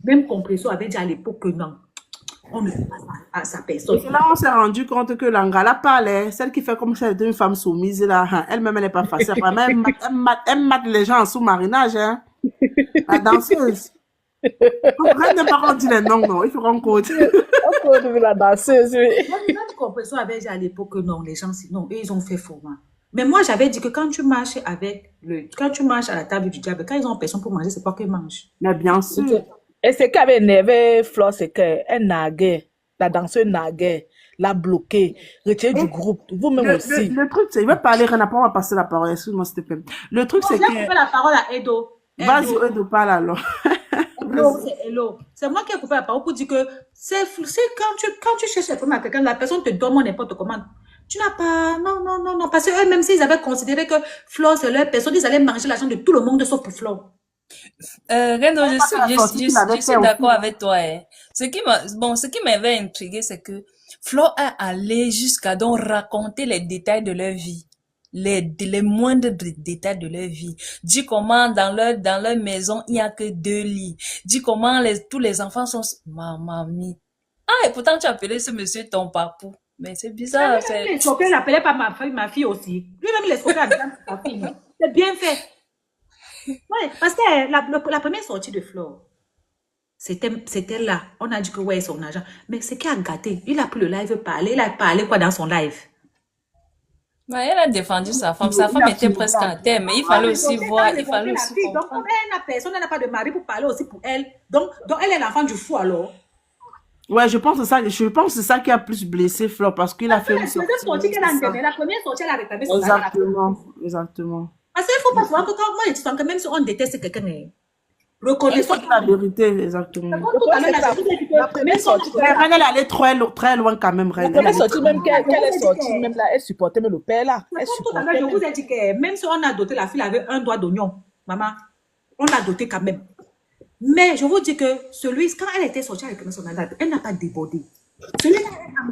S2: Même Compresso avait dit à l'époque que non, on ne fait pas ça à sa personne.
S1: Et là, on s'est rendu compte que l'Angala parlait, celle qui fait comme si elle était une femme soumise, là, hein, elle-même, elle n'est pas facile. Elle mate les gens en sous-marinage, hein. La danseuse. Reine de pas dit les noms, non, il faut qu'on code.
S3: On code la danseuse, oui.
S2: Même Compresso avait dit à l'époque que non, les gens, non, eux, ils ont fait format. Mais moi, j'avais dit que quand tu marches quand tu marches à la table du diable, quand ils ont personne pour manger, c'est pas qu'ils mangent.
S1: Mais bien sûr.
S3: Et ce qui avait énervé Flore, c'est qu'elle naguait, la danseuse naguait, l'a bloquée, retirée du groupe, vous-même aussi.
S1: Le truc, c'est, il va parler, René, après on va passer la parole, excuse-moi s'il te plaît. Le truc, c'est que...
S2: Je vais couper la parole à Edo.
S1: Vas-y, Edo, parle alors.
S2: Hello. C'est moi qui ai coupé la parole pour dire que c'est quand tu cherches un problème à quelqu'un, la personne te donne n'importe comment. Tu n'as pas... Non. Parce que eux, même s'ils avaient considéré que Flore, c'est leur personne, ils allaient manger l'argent de tout le monde sauf pour Flore.
S4: Reno, je suis d'accord avec toi. Hein. Ce qui m'avait intrigué, c'est que Flore est allé jusqu'à donc raconter les détails de leur vie. Les moindres détails de leur vie. Dis comment dans leur maison, il n'y a que 2 lits. Dis comment tous les enfants sont... Maman, ah, et pourtant tu appelais ce monsieur ton papou. Mais c'est bizarre.
S2: Il n'appelait pas ma fille aussi. Lui-même, il escroquait sa fille. C'est bien fait. Ouais, parce que la première sortie de Flore, c'était là. On a dit que ouais, son argent. Mais ce qui a gâté, il a pris le live parler. Il a parlé quoi dans son live?
S4: Ouais, elle a défendu sa femme. Sa femme était presque à terre, mais il fallait aussi voir. Il fallait aussi
S2: donc, comme elle n'a personne, elle n'a pas de mari pour parler aussi pour elle. Donc elle est l'enfant du fou alors.
S1: Ouais, je pense que c'est ça qui a plus blessé Flore parce qu'il a fait une sortie.
S2: La première sortie, elle a rétabli son
S1: Exactement.
S2: Parce qu'il ne faut pas voir que quand moi je sens que même si on déteste quelqu'un,
S1: reconnaissons la vérité, exactement.
S3: La première sortie,
S1: elle allait très loin quand même.
S3: La première sortie, même qu'elle est sortie, même là, elle supportait même le père là.
S2: Je vous ai dit que même si on a doté la fille avec un doigt d'oignon, maman, on l'a doté quand même. Mais je vous dis que quand elle était sortie avec son adapte, elle n'a pas débordé. Celui-là,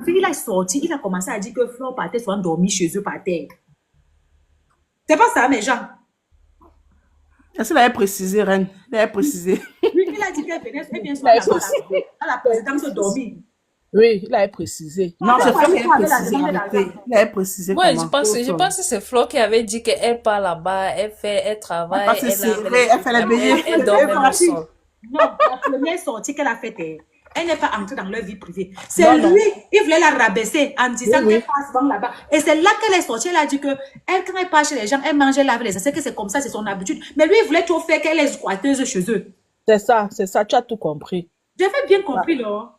S2: il est sorti, il a commencé à dire que Flore partait souvent dormir chez eux par terre. C'est pas ça, mes gens.
S1: Est-ce qu'elle avait précisé, Reine? Elle avait précisé.
S2: Oui, il a dit qu'elle venait souvent à la présidence dormir.
S3: Oui, il avait précisé.
S1: Non, c'est Flore qui avait précisé. Il avait précisé.
S4: Ouais, je pense que c'est Flore qui avait dit qu'elle part là-bas, elle travaille,
S1: elle fait les billets.
S4: Elle dort même au sol.
S2: Non, la première sortie qu'elle a faite, elle n'est pas entrée dans leur vie privée. C'est lui, il voulait la rabaisser en disant qu'elle passe souvent là-bas. Et c'est là qu'elle est sortie, elle a dit que elle, quand elle passe chez les gens, elle mange, elle lave les assiettes, que c'est comme ça, c'est son habitude. Mais lui, il voulait tout faire qu'elle est squatteuse chez eux.
S3: C'est ça, tu as tout compris.
S2: J'ai bien compris, là.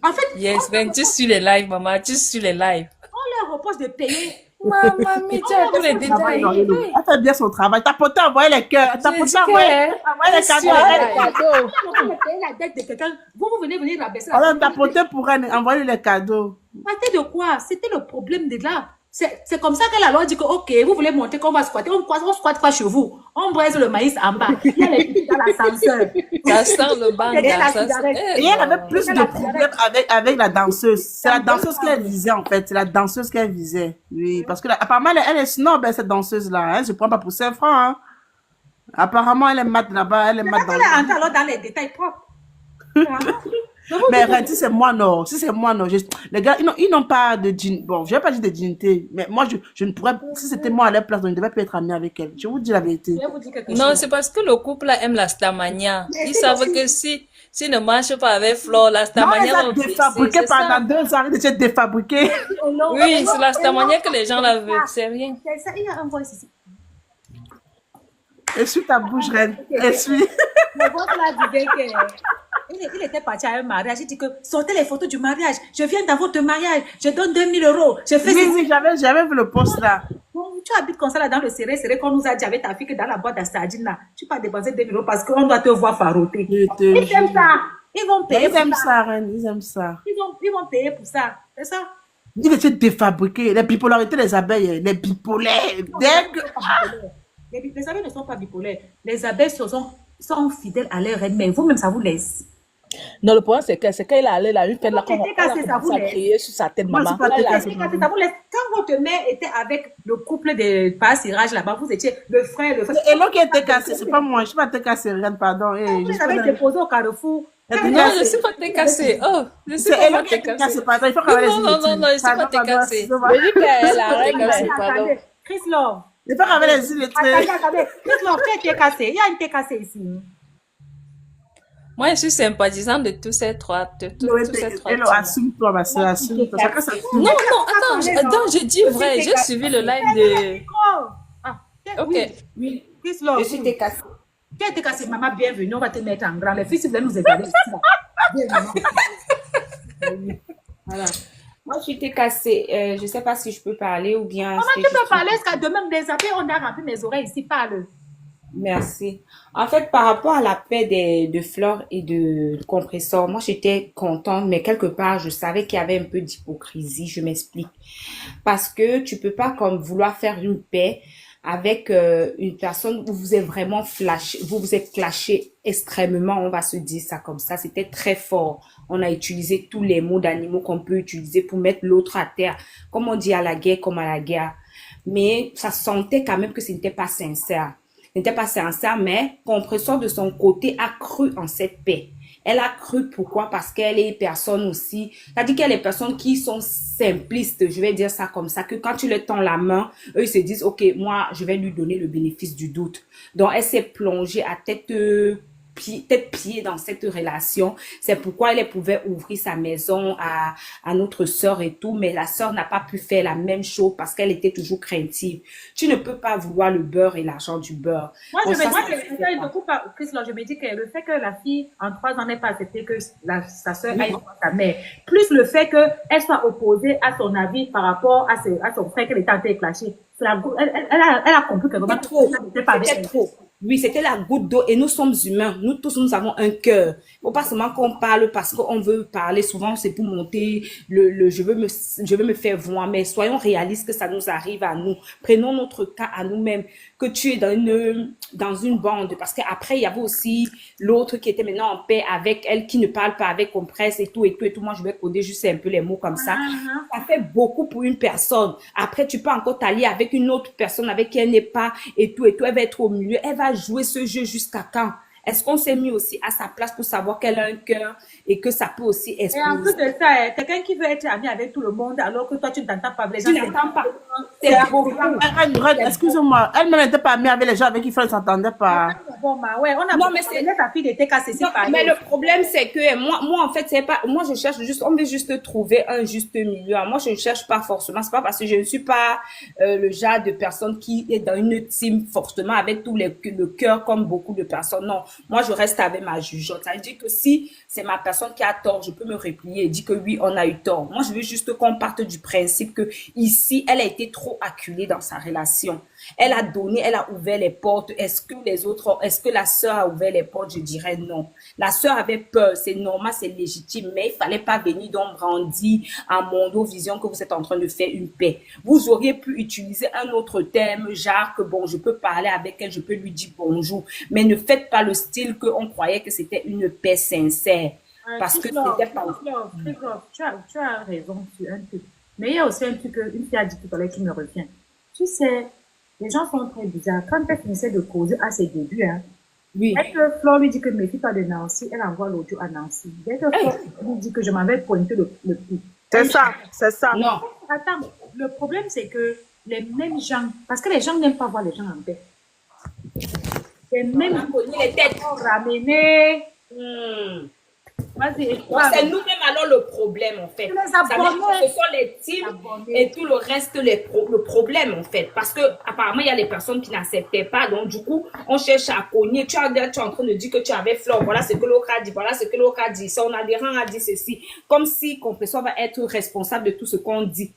S2: En fait...
S4: Yes, ben, tu suis les lives, maman, tu suis les lives.
S2: On leur repose de payer.
S4: Maman, tu as tous les détails.
S1: Elle fait bien son travail. T'as poté envoyer les cœurs. T'as poté envoyer les cadeaux.
S2: La dette de quelqu'un. Vous venez rabaisser.
S1: Alors, t'as poté pour elle envoyer les cadeaux.
S2: Partez de quoi? C'était le problème de là. C'est comme ça que la loi dit que, ok, vous voulez monter, qu'on va squatter. On squatte pas chez vous. On braise le maïs en bas. Il y a les petits dans l'ascenseur.
S4: Ça sent le banc.
S1: Et elle avait plus de problèmes avec la danseuse. C'est la danseuse qu'elle visait, en fait. C'est la danseuse qu'elle visait. Oui, parce que apparemment, elle est snob, cette danseuse-là. Elle se prend pas pour 5 francs. Hein. Apparemment, elle est mat là-bas. Elle est mat dans
S2: le... Elle est alors dans les détails propres.
S1: Mais si c'est moi, non. Si c'est moi, non. Les gars, ils n'ont pas de dignité. Bon, je vais pas dire de dignité. Mais moi, je ne pourrais... Si c'était moi à leur place, je ne devais pas être amie avec elle. Je vous dis la vérité.
S4: Non, c'est parce que le couple là aime la stamania. Ils savent que si ne marche pas avec Flore, la stamania...
S1: Non, ils ont défabriqué pendant 2 ans. Ils étaient défabriqués.
S4: Oui, c'est la stamania que les gens la veulent. C'est rien.
S2: C'est ça, il y a un voice ici.
S1: Essuie ta bouche, Reine. Essuie.
S2: Le voice là disait que... Il était parti à un mariage. Il dit que sortez les photos du mariage. Je viens dans votre mariage. Je donne 2000 €. Je fais
S1: oui, j'avais vu le post là.
S2: Bon, tu habites comme ça là dans le serré qu'on nous a dit avec ta fille que dans la boîte à sardines là, tu peux dépenser 2000 € parce qu'on doit te voir faroter. Ils aiment ça. Ils vont payer pour ça.
S1: Ils aiment ça, Reine. Ils aiment ça.
S2: Ils vont payer pour ça. C'est ça.
S1: Ils étaient défabriqués. Les bipolarités des abeilles, les bipolaires.
S2: Les abeilles ne sont pas bipolaires. Les abeilles sont fidèles à leur reine, mais vous-même, ça vous laisse.
S3: Non, le problème, c'est qu'elle est allée là, une fête là, quand ça criait sur sa tête, maman.
S2: Quand votre mère était avec le couple de Passirage là-bas, vous étiez le frère.
S1: Et l'autre qui était cassé, c'est pas moi. Je ne suis pas te cassé, regarde, pardon.
S2: Vous avez déposé au Carrefour.
S4: Non, je ne suis pas te cassé. Oh, je ne suis pas te cassé.
S1: Pardon, il faut qu'elle
S4: non, je ne suis pas te cassé.
S3: Je dis qu'elle a cassé, pardon.
S2: Chris Love.
S1: Il faut qu'elle les illettrés.
S2: Attendez. Chris Love, tu es cassé. Il y a une thé cassée ici.
S4: Moi, je suis sympathisante de tous ces trois.
S1: Assume-toi, ma soeur, assume-toi.
S4: Non, attends, je dis vrai. J'ai suivi le live de. Ok.
S2: Oui. Chris Love.
S5: Je suis t'es cassé.
S2: Tu as été cassé, maman, bienvenue. On va te mettre en grand. Les filles, si vous voulez nous aider.
S5: Voilà. Moi, je suis t'es cassé. Je ne sais pas si je peux parler ou bien.
S2: Maman, tu peux parler. Est-ce qu'à demain, des appels, on a rempli mes oreilles ici. Parle.
S5: Merci. En fait, par rapport à la paix de Flore et de Compressor, moi, j'étais contente, mais quelque part, je savais qu'il y avait un peu d'hypocrisie. Je m'explique. Parce que tu peux pas comme vouloir faire une paix avec une personne où vous êtes vraiment flashé, vous êtes clashé extrêmement, on va se dire ça comme ça. C'était très fort. On a utilisé tous les mots d'animaux qu'on peut utiliser pour mettre l'autre à terre. Comme on dit à la guerre, comme à la guerre. Mais ça sentait quand même que ce n'était pas sincère. N'était pas sincère, mais Compressor de son côté a cru en cette paix. Elle a cru pourquoi? Parce qu'elle est personne aussi, c'est-à-dire qu'elle est personne qui sont simplistes, je vais dire ça comme ça, que quand tu leur tends la main, eux ils se disent, ok, moi je vais lui donner le bénéfice du doute. Donc elle s'est plongée à tête pied dans cette relation. C'est pourquoi elle pouvait ouvrir sa maison à notre sœur et tout, mais la sœur n'a pas pu faire la même chose parce qu'elle était toujours craintive. Tu ne peux pas vouloir le beurre et l'argent du beurre.
S2: Moi, je me dis que le fait que la fille, en 3 ans, n'ait pas accepté que sa sœur aille voir sa mère, plus le fait qu'elle soit opposée à son avis par rapport à son frère qu'elle était en train de clasher, elle a compris que vraiment
S5: c'était pas trop. Oui, c'était la goutte d'eau et nous sommes humains. Nous tous, nous avons un cœur. Faut pas seulement qu'on parle parce qu'on veut parler. Souvent, c'est pour monter je veux me faire voir. Mais soyons réalistes que ça nous arrive à nous. Prenons notre cas à nous-mêmes. Que tu es dans une bande. Parce qu'après, il y avait aussi l'autre qui était maintenant en paix avec elle, qui ne parle pas avec compresse et tout. Moi, je vais coder juste un peu les mots comme ça. Ça fait beaucoup pour une personne. Après, tu peux encore t'allier avec une autre personne avec qui elle n'est pas et tout. Elle va être au milieu. Elle va jouer ce jeu jusqu'à quand? Est-ce qu'on s'est mis aussi à sa place pour savoir qu'elle a un cœur et que ça peut aussi exploser?
S2: Et en plus de ça, quelqu'un qui veut être ami avec tout le monde alors que toi, tu ne t'entends pas avec les gens.
S5: Tu n'entends pas. C'est beaucoup.
S1: Excusez-moi, elle-même n'était pas amie avec les gens avec qui elle ne s'entendait pas.
S2: Bon, ouais, non, mais c'est ta fille de TKC.
S5: Mais le problème, c'est que moi, en fait, c'est pas, moi, je cherche juste, on veut juste trouver un juste milieu. Moi, je ne cherche pas forcément. C'est pas parce que je ne suis pas le genre de personne qui est dans une team fortement avec tout le cœur comme beaucoup de personnes. Non. Moi, je reste avec ma jugeote. Ça veut dire que si c'est ma personne qui a tort, je peux me replier et dire que oui, on a eu tort. Moi, je veux juste qu'on parte du principe que ici, elle a été trop acculée dans sa relation. Elle a donné, elle a ouvert les portes. Est-ce que la sœur a ouvert les portes? Je dirais non. La sœur avait peur. C'est normal, c'est légitime, mais il fallait pas venir donc brandir à Mondo Vision que vous êtes en train de faire une paix. Vous auriez pu utiliser un autre terme, genre que bon, je peux parler avec elle, je peux lui dire bonjour, mais ne faites pas le style qu'on croyait que c'était une paix sincère. Parce que c'était pas...
S2: Tu as raison sur un truc. Mais il y a aussi un truc qu'une fille a dit tout à l'heure qui me revient. Tu sais, les gens sont très bizarres. Quand elle finissait de causer à ses débuts,
S5: oui.
S2: Dès que Flore lui dit que méfie-toi de Nancy, elle envoie l'audio à Nancy. Dès que Flore lui dit que je m'avais pointé le coup.
S3: C'est ça.
S5: Non.
S2: Attends, le problème c'est que les mêmes gens, parce que les gens n'aiment pas voir les gens en paix. Les mêmes gens
S5: les têtes
S2: ramenées.
S5: C'est nous-mêmes alors le problème en fait. Ce sont les teams et tout le reste le problème en fait. Parce que apparemment il y a des personnes qui n'acceptaient pas. Donc du coup on cherche à cogner. Tu es en train de dire que tu avais Flore. Voilà ce que l'autre a dit. Voilà ce que l'autre a dit. Son adhérent a dit ceci. Comme si Compressor va être responsable de tout ce qu'on dit.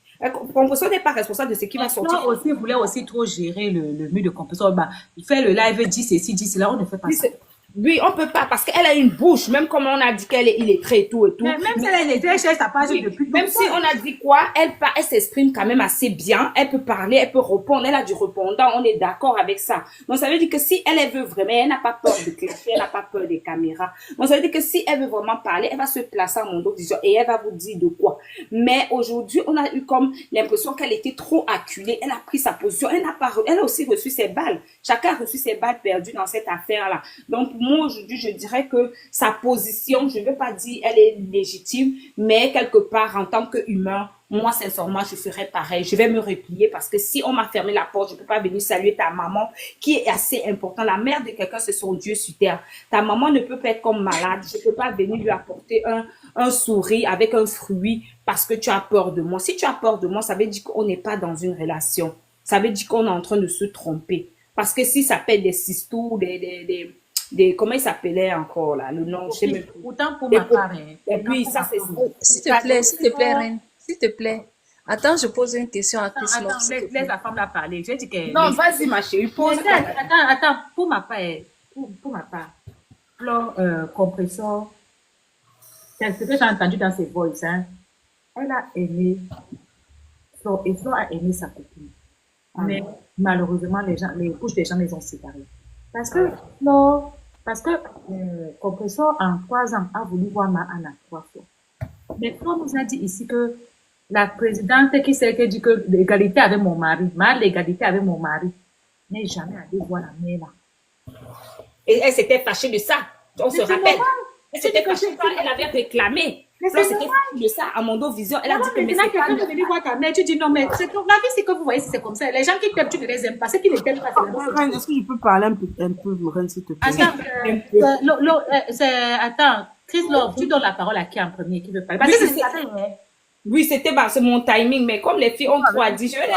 S5: Compressor n'est pas responsable de ce qui va sortir.
S2: Flore aussi voulait aussi trop gérer le mur de Compressor. Il fait le live, dit ceci, dit cela. On ne fait pas ça.
S5: Oui, on peut pas, parce qu'elle a une bouche, même comme on a dit qu'elle est illettrée et tout et tout.
S2: Mais même si elle est illettrée, elle sa page
S5: Oui,
S2: depuis
S5: même si on a dit quoi, elle s'exprime quand même assez bien, elle peut parler, elle peut répondre, elle a du répondant, on est d'accord avec ça. Donc ça veut dire que si elle veut vraiment, elle n'a pas peur de clasher, elle n'a pas peur des caméras. Donc ça veut dire que si elle veut vraiment parler, elle va se placer à mon dos et elle va vous dire de quoi. Mais aujourd'hui, on a eu comme l'impression qu'elle était trop acculée, elle a pris sa position, elle a aussi reçu ses balles. Chacun a reçu ses balles perdues dans cette affaire-là. Donc moi aujourd'hui, je dirais que sa position, je ne veux pas dire elle est légitime, mais quelque part en tant qu'humain, moi sincèrement, je ferais pareil. Je vais me replier parce que si on m'a fermé la porte, je peux pas venir saluer ta maman qui est assez important. La mère de quelqu'un, c'est son Dieu sur terre. Ta maman ne peut pas être comme malade. Je peux pas venir lui apporter un sourire avec un fruit parce que tu as peur de moi. Si tu as peur de moi, ça veut dire qu'on n'est pas dans une relation. Ça veut dire qu'on est en train de se tromper. Parce que si ça fait des sistous, comment il s'appelait encore là, le nom, je sais même plus.
S2: Autant pour ma part.
S5: Et puis ça c'est
S4: S'il te plaît, Reine, s'il te plaît. Attends, je pose une question à Chris Love.
S2: Attends, laisse la femme la parler. Je dis que...
S5: Non, vas-y ma chérie, pose.
S2: Attends, pour ma part, Flore Compressor, c'est ce que j'ai entendu dans ses voices, hein. Elle a aimé, Flore a aimé sa copine. Mais malheureusement, les couches des gens les ont séparés. Parce que Compressor, en 3 ans, a voulu voir Anna 3 fois. Mais Flore nous a dit ici que la présidente qui dit que l'égalité avec mon mari, l'égalité avec mon mari, n'est jamais allée voir la mère là.
S5: Et elle s'était fâchée de ça. On se rappelle. Elle s'était fâchée quand elle avait réclamé. Elle s'était fâchée de ça à Mondo Vision. Elle a dit que mais c'est
S2: quelqu'un veut venir voir ta mère, tu dis non, mais la vie, c'est que vous voyez, c'est comme ça. Les gens qui t'aiment, tu ne les aimes pas. Ceux qui ne t'aiment pas,
S1: Reine, est-ce que je peux parler un peu, Reine, s'il te plaît?
S2: Attends, Chris Love, tu donnes la parole à qui en premier qui veut parler? Parce que
S5: oui, c'est mon timing, mais comme les filles ont trop à dire, je vais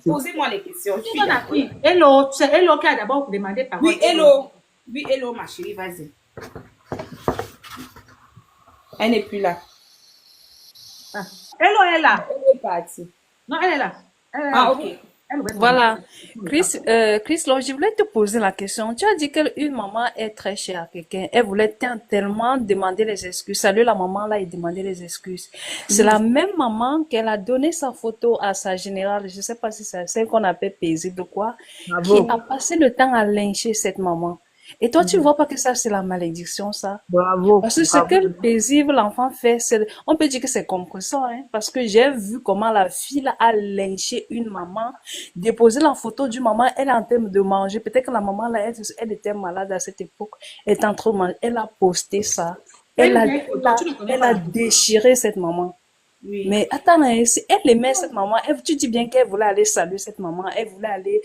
S5: poser-moi les questions.
S2: Tu donnes à qui? Hello, c'est Hello qui a d'abord demandé parole.
S5: Oui, Hello. Oui, Hello, ma chérie, vas-y. Elle n'est plus là.
S2: Hello, elle est là.
S5: Elle est partie.
S2: Non, elle est là.
S5: Ah, ok.
S4: Voilà. Chris Love, je voulais te poser la question. Tu as dit qu'une maman est très chère à quelqu'un. Elle voulait tellement demander les excuses. Salut la maman là et demander les excuses. C'est la même maman qu'elle a donné sa photo à sa générale. Je sais pas si c'est celle qu'on appelle paisible ou quoi. Qui a passé le temps à lyncher cette maman. Et toi, tu vois pas que ça, c'est la malédiction, ça?
S1: Bravo.
S4: Parce que ce que le paisible l'enfant fait, on peut dire que c'est compressant, hein, parce que j'ai vu comment la fille a lynché une maman, déposé la photo du maman, elle est en train de manger. Peut-être que la maman, là, elle était malade à cette époque, elle est en train de manger. Elle a posté ça. Elle a déchiré cette maman. Oui. Mais attends, si elle aimait cette maman, tu dis bien qu'elle voulait aller saluer cette maman, elle voulait aller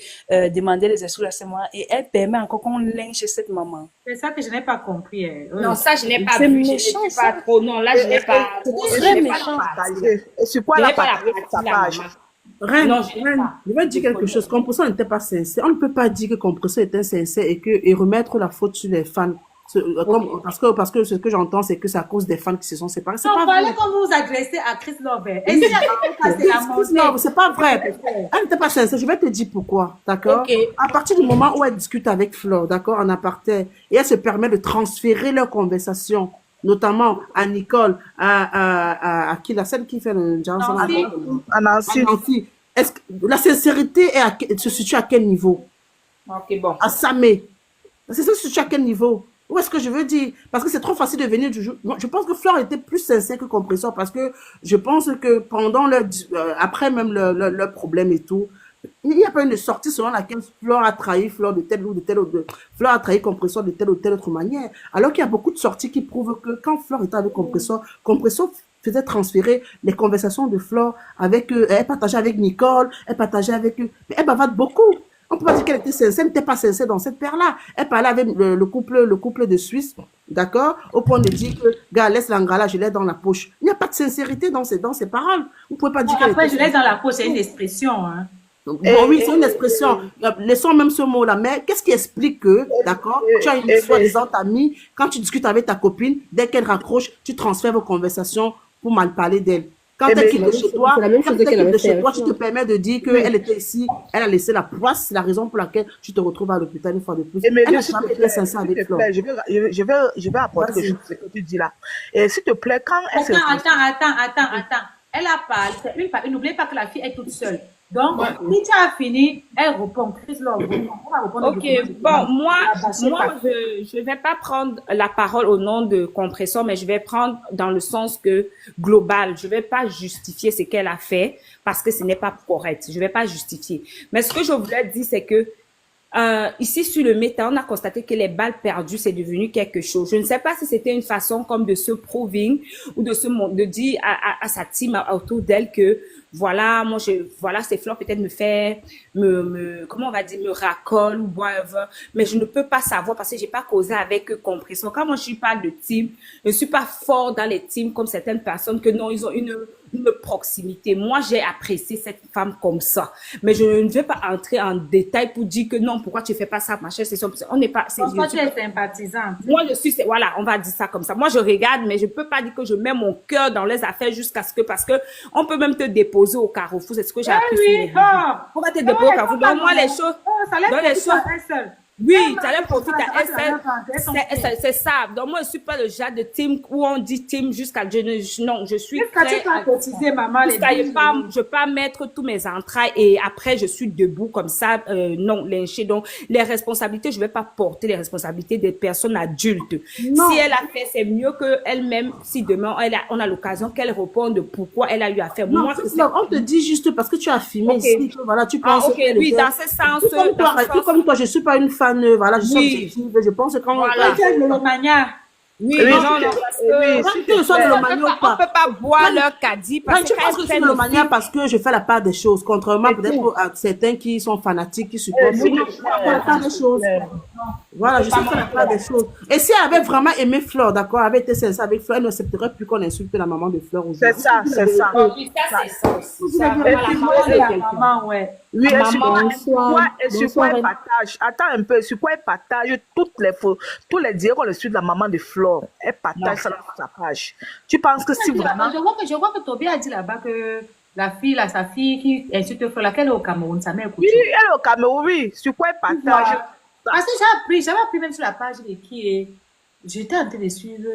S4: demander les excuses à cette maman, et elle permet encore qu'on lynche cette maman.
S2: C'est ça que je n'ai pas compris.
S5: Non, ça je n'ai pas vu.
S4: Méchant,
S5: je n'ai pas trop. Non, là je n'ai pas.
S4: C'est très méchant.
S3: Et sur quoi la partie de sa page?
S1: Reine, je vais dire quelque chose. Compressor n'était pas sincère. On ne peut pas dire que Compressor était sincère et remettre la faute sur les fans. Parce que ce que j'entends, c'est que c'est à cause des fans qui se sont séparés. C'est pas vrai.
S2: Comme vous vous agressez à Chris Love.
S1: C'est pas vrai. Elle n'était pas sincère. Je vais te dire pourquoi. D'accord? À partir du moment où elle discute avec Flore, d'accord, en aparté, et elle se permet de transférer leur conversation, notamment à Nicole, à qui, la celle qui fait le Johnson, à Nancy. Est-ce que la sincérité se situe à quel niveau?
S5: Ok, bon.
S1: À Samé. C'est ça, se situe à quel niveau? Où est-ce que je veux dire? Parce que c'est trop facile de venir du jour. Je pense que Flore était plus sincère que Compressor parce que je pense que pendant après même leur problème et tout, il n'y a pas une sortie selon laquelle Flore a trahi Flore de telle ou de telle autre. Flore a trahi Compressor de telle ou telle autre manière. Alors qu'il y a beaucoup de sorties qui prouvent que quand Flore était avec Compressor faisait transférer les conversations de Flore avec eux. Elle partageait avec Nicole, elle partageait avec eux. Mais elle bavarde beaucoup. On ne peut pas dire qu'elle était sincère, elle n'était pas sincère dans cette paire-là. Elle parlait avec le couple de Suisse, d'accord, au point de dire que, gars, laisse l'angala, je l'ai dans la poche. Il n'y a pas de sincérité dans ses paroles. Vous ne pouvez pas dire qu'elle
S2: après, je l'ai dans la poche, c'est une expression. Hein.
S1: Bon, oui, c'est une expression. Laissons même ce mot-là. Mais qu'est-ce qui explique que, d'accord, tu as une soi-disant amie, quand tu discutes avec ta copine, dès qu'elle raccroche, tu transfères vos conversations pour mal parler d'elle. Quand elle quitte chez toi,
S6: c'est la même chose qu'elle avait fait.
S1: tu te permets de dire qu'elle était ici, elle a laissé la poisse, c'est la raison pour laquelle tu te retrouves à l'hôpital une fois de plus. Elle n'a jamais été sincère avec Flore.
S3: Je vais apporter quelque chose ce que tu dis là. Et s'il te plaît, quand elle se...
S2: Attends. Elle a parlé. N'oubliez pas que la fille est toute seule. Donc, si tu as fini, elle répond.
S5: Ok, bon, moi, je vais pas prendre la parole au nom de Compressor, mais je vais prendre dans le sens que global. Je vais pas justifier ce qu'elle a fait parce que ce n'est pas correct. Je vais pas justifier. Mais ce que je voulais dire, c'est que ici sur le méta, on a constaté que les balles perdues, c'est devenu quelque chose. Je ne sais pas si c'était une façon comme de se proving ou de dire à sa team autour d'elle que voilà, ces fleurs peut-être comment on va dire, me racole ou whatever. Mais je ne peux pas savoir parce que j'ai pas causé avec eux Compressor. Quand moi je suis pas de team, je ne suis pas fort dans les teams comme certaines personnes que non, ils ont une proximité. Moi, j'ai apprécié cette femme comme ça. Mais je ne vais pas entrer en détail pour dire que non, pourquoi tu fais pas ça, machin, c'est ça. On n'est pas,
S2: toi, tu es sympathisante.
S5: Moi, voilà, on va dire ça comme ça. Moi, je regarde, mais je peux pas dire que je mets mon cœur dans les affaires parce que on peut même te déposer au Carrefour. C'est ce que j'ai appris.
S2: Oui,
S5: on va te déposer au Carrefour. Donc, moi, les choses, oui, tu allais profiter à elle. C'est ça. Donc, moi, je suis pas le genre de team où on dit team jusqu'à non, je suis
S2: très cotisé, maman.
S5: Je peux pas mettre tous mes entrailles et après, je suis debout comme ça, non, lynché. Donc, les responsabilités, je vais pas porter les responsabilités des personnes adultes. Non. Si elle a fait, c'est mieux que elle-même, si demain, on a l'occasion qu'elle réponde pourquoi elle a eu à faire.
S1: Non, moi, on te dit juste parce que tu as filmé ici, que, voilà, tu penses
S5: oui, dans ce sens.
S1: Comme toi, je suis pas une fan, voilà, je suis objective, je pense que quand
S2: Oui,
S1: on
S5: peut pas boire leur caddie
S1: parce que je fais la part des choses, contrairement peut-être à certains qui sont fanatiques, qui supportent. La part des choses. Voilà, je sais faire la part des choses. Et si elle avait vraiment aimé Flore, d'accord, avait été sincère avec Flore, elle n'accepterait plus qu'on insulte la maman de Flore aujourd'hui.
S3: C'est ça.
S5: Oui, ça, c'est ça aussi.
S3: Oui, sur quoi elle partage? Attends un peu, sur quoi elle partage tous les dires qu'on le suit de la maman de Flore. Elle partage ça sur sa page. Tu penses que si vraiment...
S2: Je vois que Toby a dit là-bas que sa fille qui insulte Flore, laquelle est au Cameroun, sa mère écoute.
S3: Oui, elle est au Cameroun, oui. Sur quoi elle partage?
S2: Parce que j'avais appris même sur la page de qui est... J'étais en train de suivre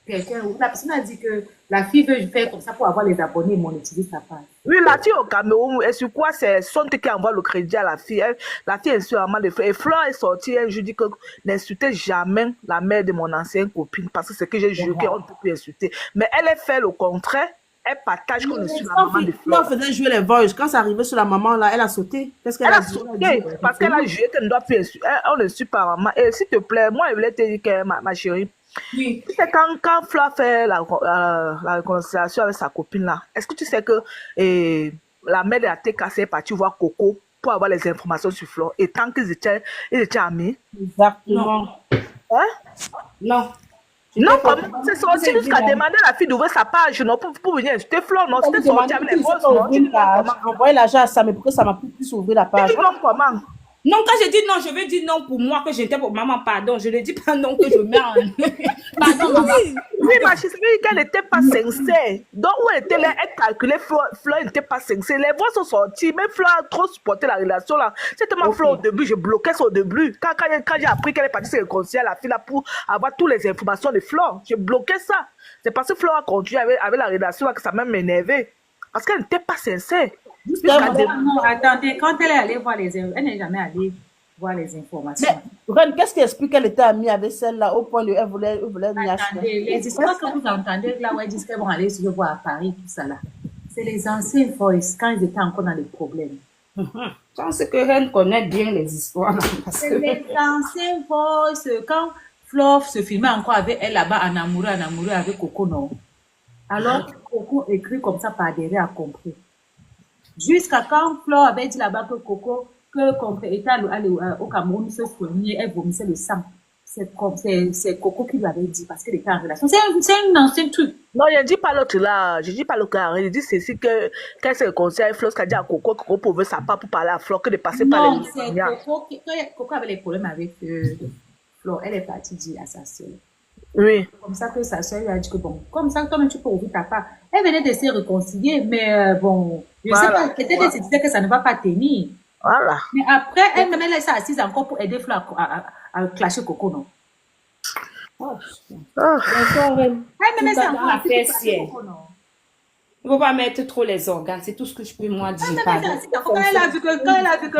S2: quelqu'un où la personne a dit que la fille veut faire comme ça pour avoir les abonnés et monétiser sa page.
S3: Oui, la fille au Cameroun, et sur quoi c'est son qui envoie le crédit à la fille. La fille insulte la maman de Flore. Et Flore est sortie, je dis que n'insultez jamais la mère de mon ancienne copine parce que c'est que j'ai juré qu'on ne peut plus insulter. Mais elle a fait le contraire. Elle partage qu'on insulte la maman de Flore.
S1: Elle faisait jouer les voices. Quand c'est arrivé sur la maman, là, elle a sauté. Qu'est-ce qu'elle a
S3: sauté parce qu'elle a juré qu'elle ne doit plus insulter. On insulte pas maman. Et s'il te plaît, moi, je voulais te dire que ma chérie,
S5: oui.
S3: Tu sais, quand Flore fait la réconciliation avec sa copine là, est-ce que tu sais que la mère de la TKC est partie voir Coco pour avoir les informations sur Flore et tant qu'ils étaient amis?
S5: Exactement.
S3: Hein?
S5: Non.
S3: Non, comment c'est sorti jusqu'à demander à la fille d'ouvrir sa page, non, pour venir insulter Flore, non, c'était sorti avec les grosses, non?
S1: Envoyer l'argent à ça, mais pourquoi ça m'a plus ouvrir la page?
S3: Comment?
S5: Non, quand je dis non, je veux dire non pour moi, que j'étais pour maman, pardon. Je ne dis pas non que je mets en... Pardon, maman.
S3: Oui, ma chérie, qu'elle n'était pas sincère. Donc, où elle était là, elle calculait, Flore n'était pas sincère. Les voix sont sorties, mais Flore a trop supporté la relation là. C'était ma Flore au début, je bloquais ça au début. Quand j'ai appris qu'elle est partie se réconcilier à la fille là pour avoir toutes les informations de Flore, je bloquais ça. C'est parce que Flore a continué avec la relation là que ça m'a énervé. Parce qu'elle n'était pas sincère.
S2: Non, attendez, quand elle est allée voir elle n'est jamais allée voir les informations.
S1: Mais qu'est-ce qui explique qu'elle était amie avec celle-là au point de elle voulait
S2: attendez, les histoires que vous entendez là où elles disent qu'elles vont aller se voir à Paris, tout ça là, c'est les anciens voice quand ils étaient encore dans les problèmes.
S5: Je pense que Reine connaît bien les histoires.
S2: C'est les anciens voice quand Flore se filmait encore avec elle là-bas en amoureux avec Coco, non? Alors Coco écrit comme ça par derrière a compris. Jusqu'à quand Flore avait dit là-bas que Coco, était allé au Cameroun se soigner, elle vomissait le sang. C'est Coco qui lui avait dit parce qu'elle était en relation. C'est un ancien truc.
S3: Non, je ne dis pas l'autre là. Je ne dis pas le cas. Je dis ceci que quand c'est le conseil, Flore a dit à Coco que Coco pouvait sa part pour parler à Flore que de passer par les...
S2: Non, c'est Coco avait les problèmes avec Flore. Elle est partie dire à sa sœur.
S3: Oui.
S2: Comme ça que sa soeur lui a dit que bon, comme ça, toi-même, tu peux ouvrir ta part. Elle venait de se réconcilier, mais bon, je sais pas, peut-être elle se disait que ça ne va pas tenir.
S3: Voilà.
S2: Mais après, elle-même, elle s'est assise encore pour aider Flo à clasher Coco, non?
S5: Oh,
S3: Ah.
S5: d'accord,
S2: Elle-même, elle s'est
S5: Tout
S2: encore
S5: à
S2: assise
S5: fait
S2: pour clasher
S5: sienne.
S2: Coco, non?
S5: Il ne faut pas mettre trop les organes, c'est tout ce que je peux moi dire. Pardon.
S2: Quand elle a vu que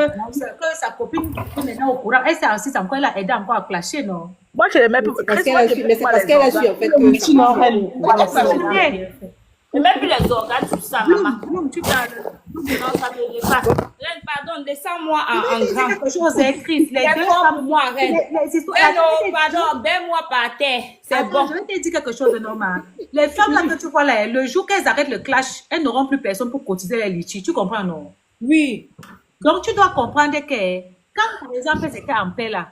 S2: sa copine est maintenant au courant, elle s'est assise encore, elle a aidé encore à clasher, non?
S3: Moi, je n'aimais pas.
S6: Parce qu'elle a su, mais c'est parce qu'elle a su en fait que ça
S5: Et même les organes, tout ça, maman.
S2: Bloom, tu parles.
S5: Non, ça ne veut pas. Reine, pardon, descends-moi en grand.
S2: Quelque chose écrit. Les deux
S5: D'accord pour moi, Reine.
S2: les histoires.
S5: Eh non, pardon, baie-moi par terre. C'est
S2: Attends,
S5: bon.
S2: je vais te dire quelque chose de normal. Les femmes là que tu vois là, le jour qu'elles arrêtent le clash, elles n'auront plus personne pour cotiser les litiges. Tu comprends, non?
S5: Oui.
S2: Donc, tu dois comprendre que quand, par exemple, elles étaient en paix là,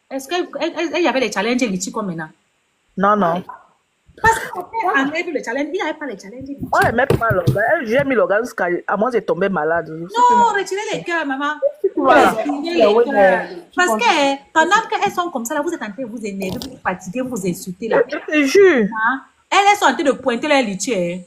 S2: est-ce qu'il y avait les challenges et litiges comme maintenant?
S3: Non, non.
S2: Parce qu'on enlève le challenge, il n'y avait pas les challenges et litiges.
S3: On n'aimait pas l'organe. J'ai mis l'organe jusqu'à moi, j'ai tombé malade.
S2: Non, retirez les cœurs, maman.
S3: Voilà.
S2: Retirez les cœurs. Parce que pendant qu'elles sont comme ça, là, vous êtes en train de vous énerver, vous fatiguer, vous insulter là.
S3: Je te jure.
S2: Hein? Elles sont en train de pointer les litiges.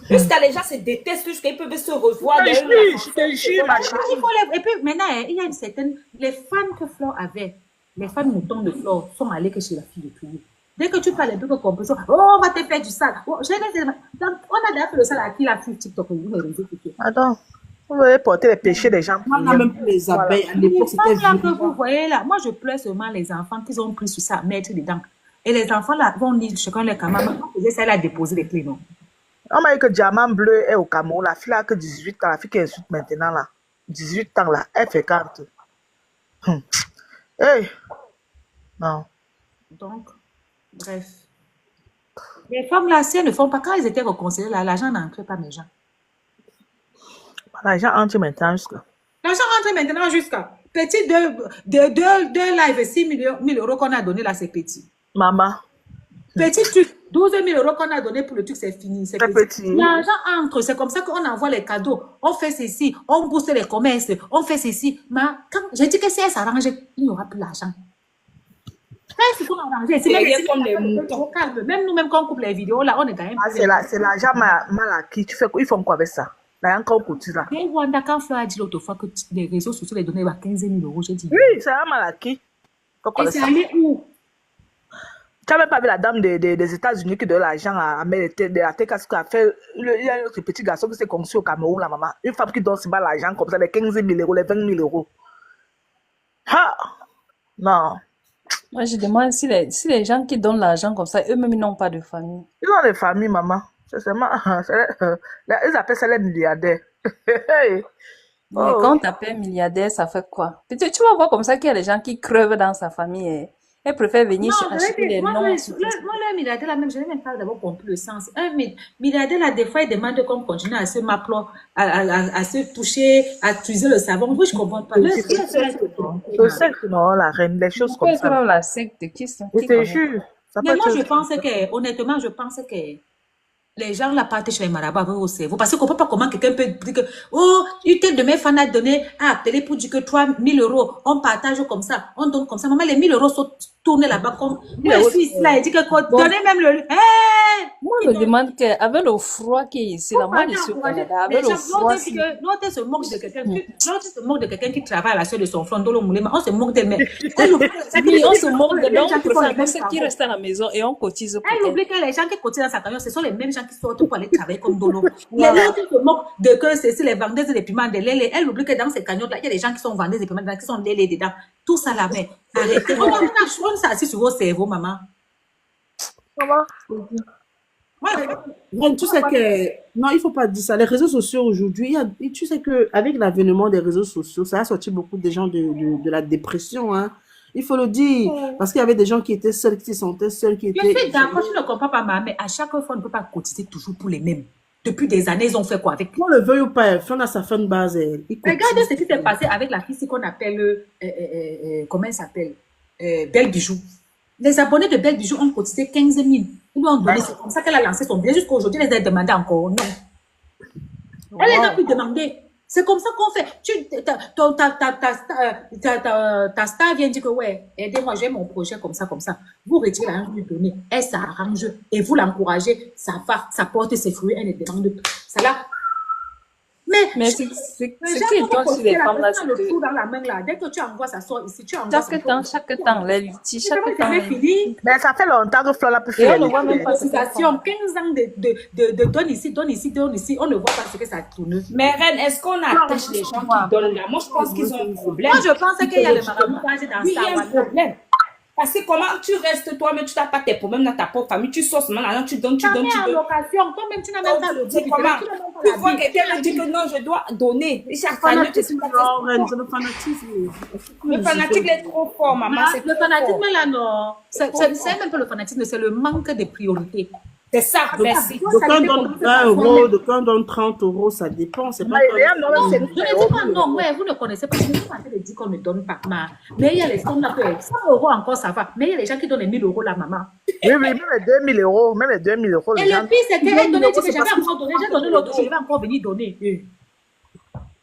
S5: Jusqu'à les gens se détestent, jusqu'à ils peuvent se revoir.
S3: Je te jure, ma chérie.
S2: Il faut et puis maintenant, il y a une certaine. Les fans que Flore avait, les fans moutons de Flore, sont allés que chez la fille de Toulouse. Dès que tu parles un peu de compétition, oh, on va te faire du sale. Oh, on a déjà fait le sale à qui la fille TikTok, les réseaux sociaux.
S3: Attends. Vous voulez porter les péchés des gens.
S1: Moi, on a même plus les abeilles. À l'époque, c'était
S2: Les femmes là que
S1: violent.
S2: vous voyez là, moi je pleure seulement les enfants qu'ils ont pris sur ça, mettre dedans. Et les enfants là vont dire chacun les camarades, on faisait ça, elle a déposé les clés, non?
S3: On m'a dit que Diamant Bleu est au Cameroun. La fille là que 18 ans, la fille qui insulte maintenant là. 18 ans là, elle fait 40. Hey. Non.
S2: Donc, bref. Les femmes là, si elles ne font pas, quand elles étaient réconciliées là, l'argent n'entrait pas mes gens.
S3: L'argent entre maintenant jusqu'à.
S2: L'argent rentre maintenant jusqu'à petit deux live 6 000 euros qu'on a donné là, c'est petit.
S3: Maman.
S2: Petit truc, 12 000 euros qu'on a donné pour le truc, c'est fini. C'est
S3: petit.
S2: L'argent entre, c'est comme ça qu'on envoie les cadeaux. On fait ceci, on booste les commerces, on fait ceci. Mais quand j'ai dit que si elle s'arrange, il n'y aura plus d'argent. Quand c'est arrangé, c'est même
S5: comme les moutons.
S2: Même nous-mêmes, quand on coupe les vidéos, là, on est quand même.
S3: C'est l'argent mal acquis. Tu fais quoi? Ils font quoi avec ça? L'argent qu'on coûte là.
S2: Mais Wanda, quand Fleur a dit l'autre fois que les réseaux sociaux les donnaient à 15 000 euros, j'ai dit.
S3: Oui, c'est un mal acquis.
S2: Et c'est allé où?
S3: Tu n'avais pas vu la dame des États-Unis qui donne l'argent à la TECAS qui a fait. Il y a ce petit garçon qui s'est conçu au Cameroun, la maman. Une femme qui donne si mal l'argent comme ça, les 15 000 euros, les 20 000 euros. Ah! Non.
S4: Moi, je demande si les gens qui donnent l'argent comme ça, eux-mêmes, ils n'ont pas de famille.
S3: Ils ont des familles, maman. C'est seulement. Ils appellent ça les milliardaires.
S4: Mais quand tu appelles milliardaire, ça fait quoi? Tu vas voir comme ça qu'il y a des gens qui crevent dans sa famille. Et elles préfèrent venir acheter les noms.
S2: Moi, le milliardaire, là, même, je n'ai même pas d'abord compris le sens. Un milliardaire, là, des fois, il demande qu'on continue à se m'appeler, à se toucher, à utiliser le savon. Oui, je ne comprends pas.
S3: Je sais que non, la reine, les choses comme ça.
S4: La secte, qui
S3: Je te jure.
S2: Mais moi, je pense que, honnêtement, les gens là partent chez les marabouts avec au cerveau. Parce qu'on ne comprend pas comment quelqu'un peut dire que, oh, une telle de mes fans a donné, a appelé pour dire que 3 000 euros, on partage comme ça, on donne comme ça. Maman, les 1 000 euros sont tournés là-bas comme, moi, je suis ici là, il dit que, donnez même le,
S4: moi, je me demande qu'avec le froid qui est ici, là, moi, je suis au Canada, avec le froid.
S2: L'autre se moque de quelqu'un qui travaille à la sueur de son front, dans le moulin, on se moque d'elle, mais elle oublie
S4: oui, on se moque de l'homme, ceux qui restent à la maison et on cotise pour
S2: elle oublie que les gens qui cotisent dans sa camion, ce sont les mêmes gens qui sortent pour aller travailler comme Dolo. Les autres qui se moquent de que c'est les vendeuses de piments de lait. Elle oublie que dans ces cagnottes-là, il y a des gens qui sont vendeuses de piments, qui sont lait dedans. Tout ça là, mais arrêtez. On s'assit sur vos cerveaux, maman.
S1: Ouais, tu sais que, non, il ne faut pas dire ça. Les réseaux sociaux aujourd'hui, tu sais qu'avec l'avènement des réseaux sociaux, ça a sorti beaucoup de gens de la dépression, hein. Il faut le dire, parce qu'il y avait des gens qui étaient seuls, qui se sentaient seuls, qui étaient...
S2: Je suis d'accord, tu ne comprends pas, maman, mais à chaque fois, on ne peut pas cotiser toujours pour les mêmes. Depuis des années, ils ont fait quoi avec...
S1: On le veuille ou pas, on a sa fin de base.
S2: Regardez ce qui s'est passé avec la fille qu'on appelle... comment elle s'appelle? Belle Bijou. Les abonnés de Belle Bijou ont cotisé 15 000. Ils lui ont donné, c'est comme ça qu'elle a lancé son bien. Jusqu'à aujourd'hui, elle les a demandé encore. Non. Elle les a pu demander. C'est comme ça qu'on fait. Ta star vient dire que, ouais, aidez-moi, j'ai mon projet comme ça, comme ça. Vous retirez l'argent, vous lui donnez. Elle s'arrange et vous l'encouragez. Ça porte ses fruits, elle ne demande pas. Ça là.
S4: Mais c'est qui toi sur les femmes là, c'est
S2: le
S4: que
S2: trou dans la main là. Dès que tu envoies, ça sort ici. Tu envoies,
S4: chaque temps, les litiges, chaque temps.
S2: c'est fini.
S3: Mais ça fait longtemps que Fleur n'a plus
S4: Et
S3: fait
S4: on ne voit même pas ce qu'elle fait.
S2: 15 ans de donne ici, donne ici, donne ici. On ne voit pas ce que ça tourne.
S5: Mais reine, est-ce qu'on attache les gens qui donnent là? Moi, je pense qu'ils ont un problème.
S2: Moi, je pense qu'il y a le maraboutage dans
S5: Oui, il y a un
S2: ça.
S5: problème. Parce que comment tu restes toi-même, tu n'as pas tes problèmes dans ta propre famille, tu sors seulement l'argent, tu donnes, tu donnes, tu
S2: en
S5: donnes.
S2: location, toi-même, tu n'as même pas le
S5: C'est comment? Tu vois quelqu'un me dit que non, je dois donner. Et chaque année, tu sais pas
S1: Non, reine, c'est le fanatisme.
S5: le fanatique est trop fort, maman. C'est
S2: Le
S5: trop
S2: fanatisme
S5: fort.
S2: là, non. C'est même pas le fanatisme, c'est le manque de priorité.
S5: C'est ça, merci.
S1: D'aucuns donnent 20 euros, d'aucuns donnent 30 euros, ça dépend. C'est pas
S3: Mais
S1: comme-
S3: non, c'est
S2: Je ne dis pas non, ouais, vous ne connaissez pas. Je ne suis pas en train de dire qu'on ne donne pas. Mais il y a les sommes là, 100 euros encore, ça va. Mais il y a les gens qui donnent les 1000 euros là, maman.
S3: Oui, même les 2000 euros, même les 2000 euros.
S2: Et
S3: les gens-
S2: le pire, c'est qu'elle donnait, dit que j'avais encore donné, j'ai donné l'autre, je vais encore venir donner.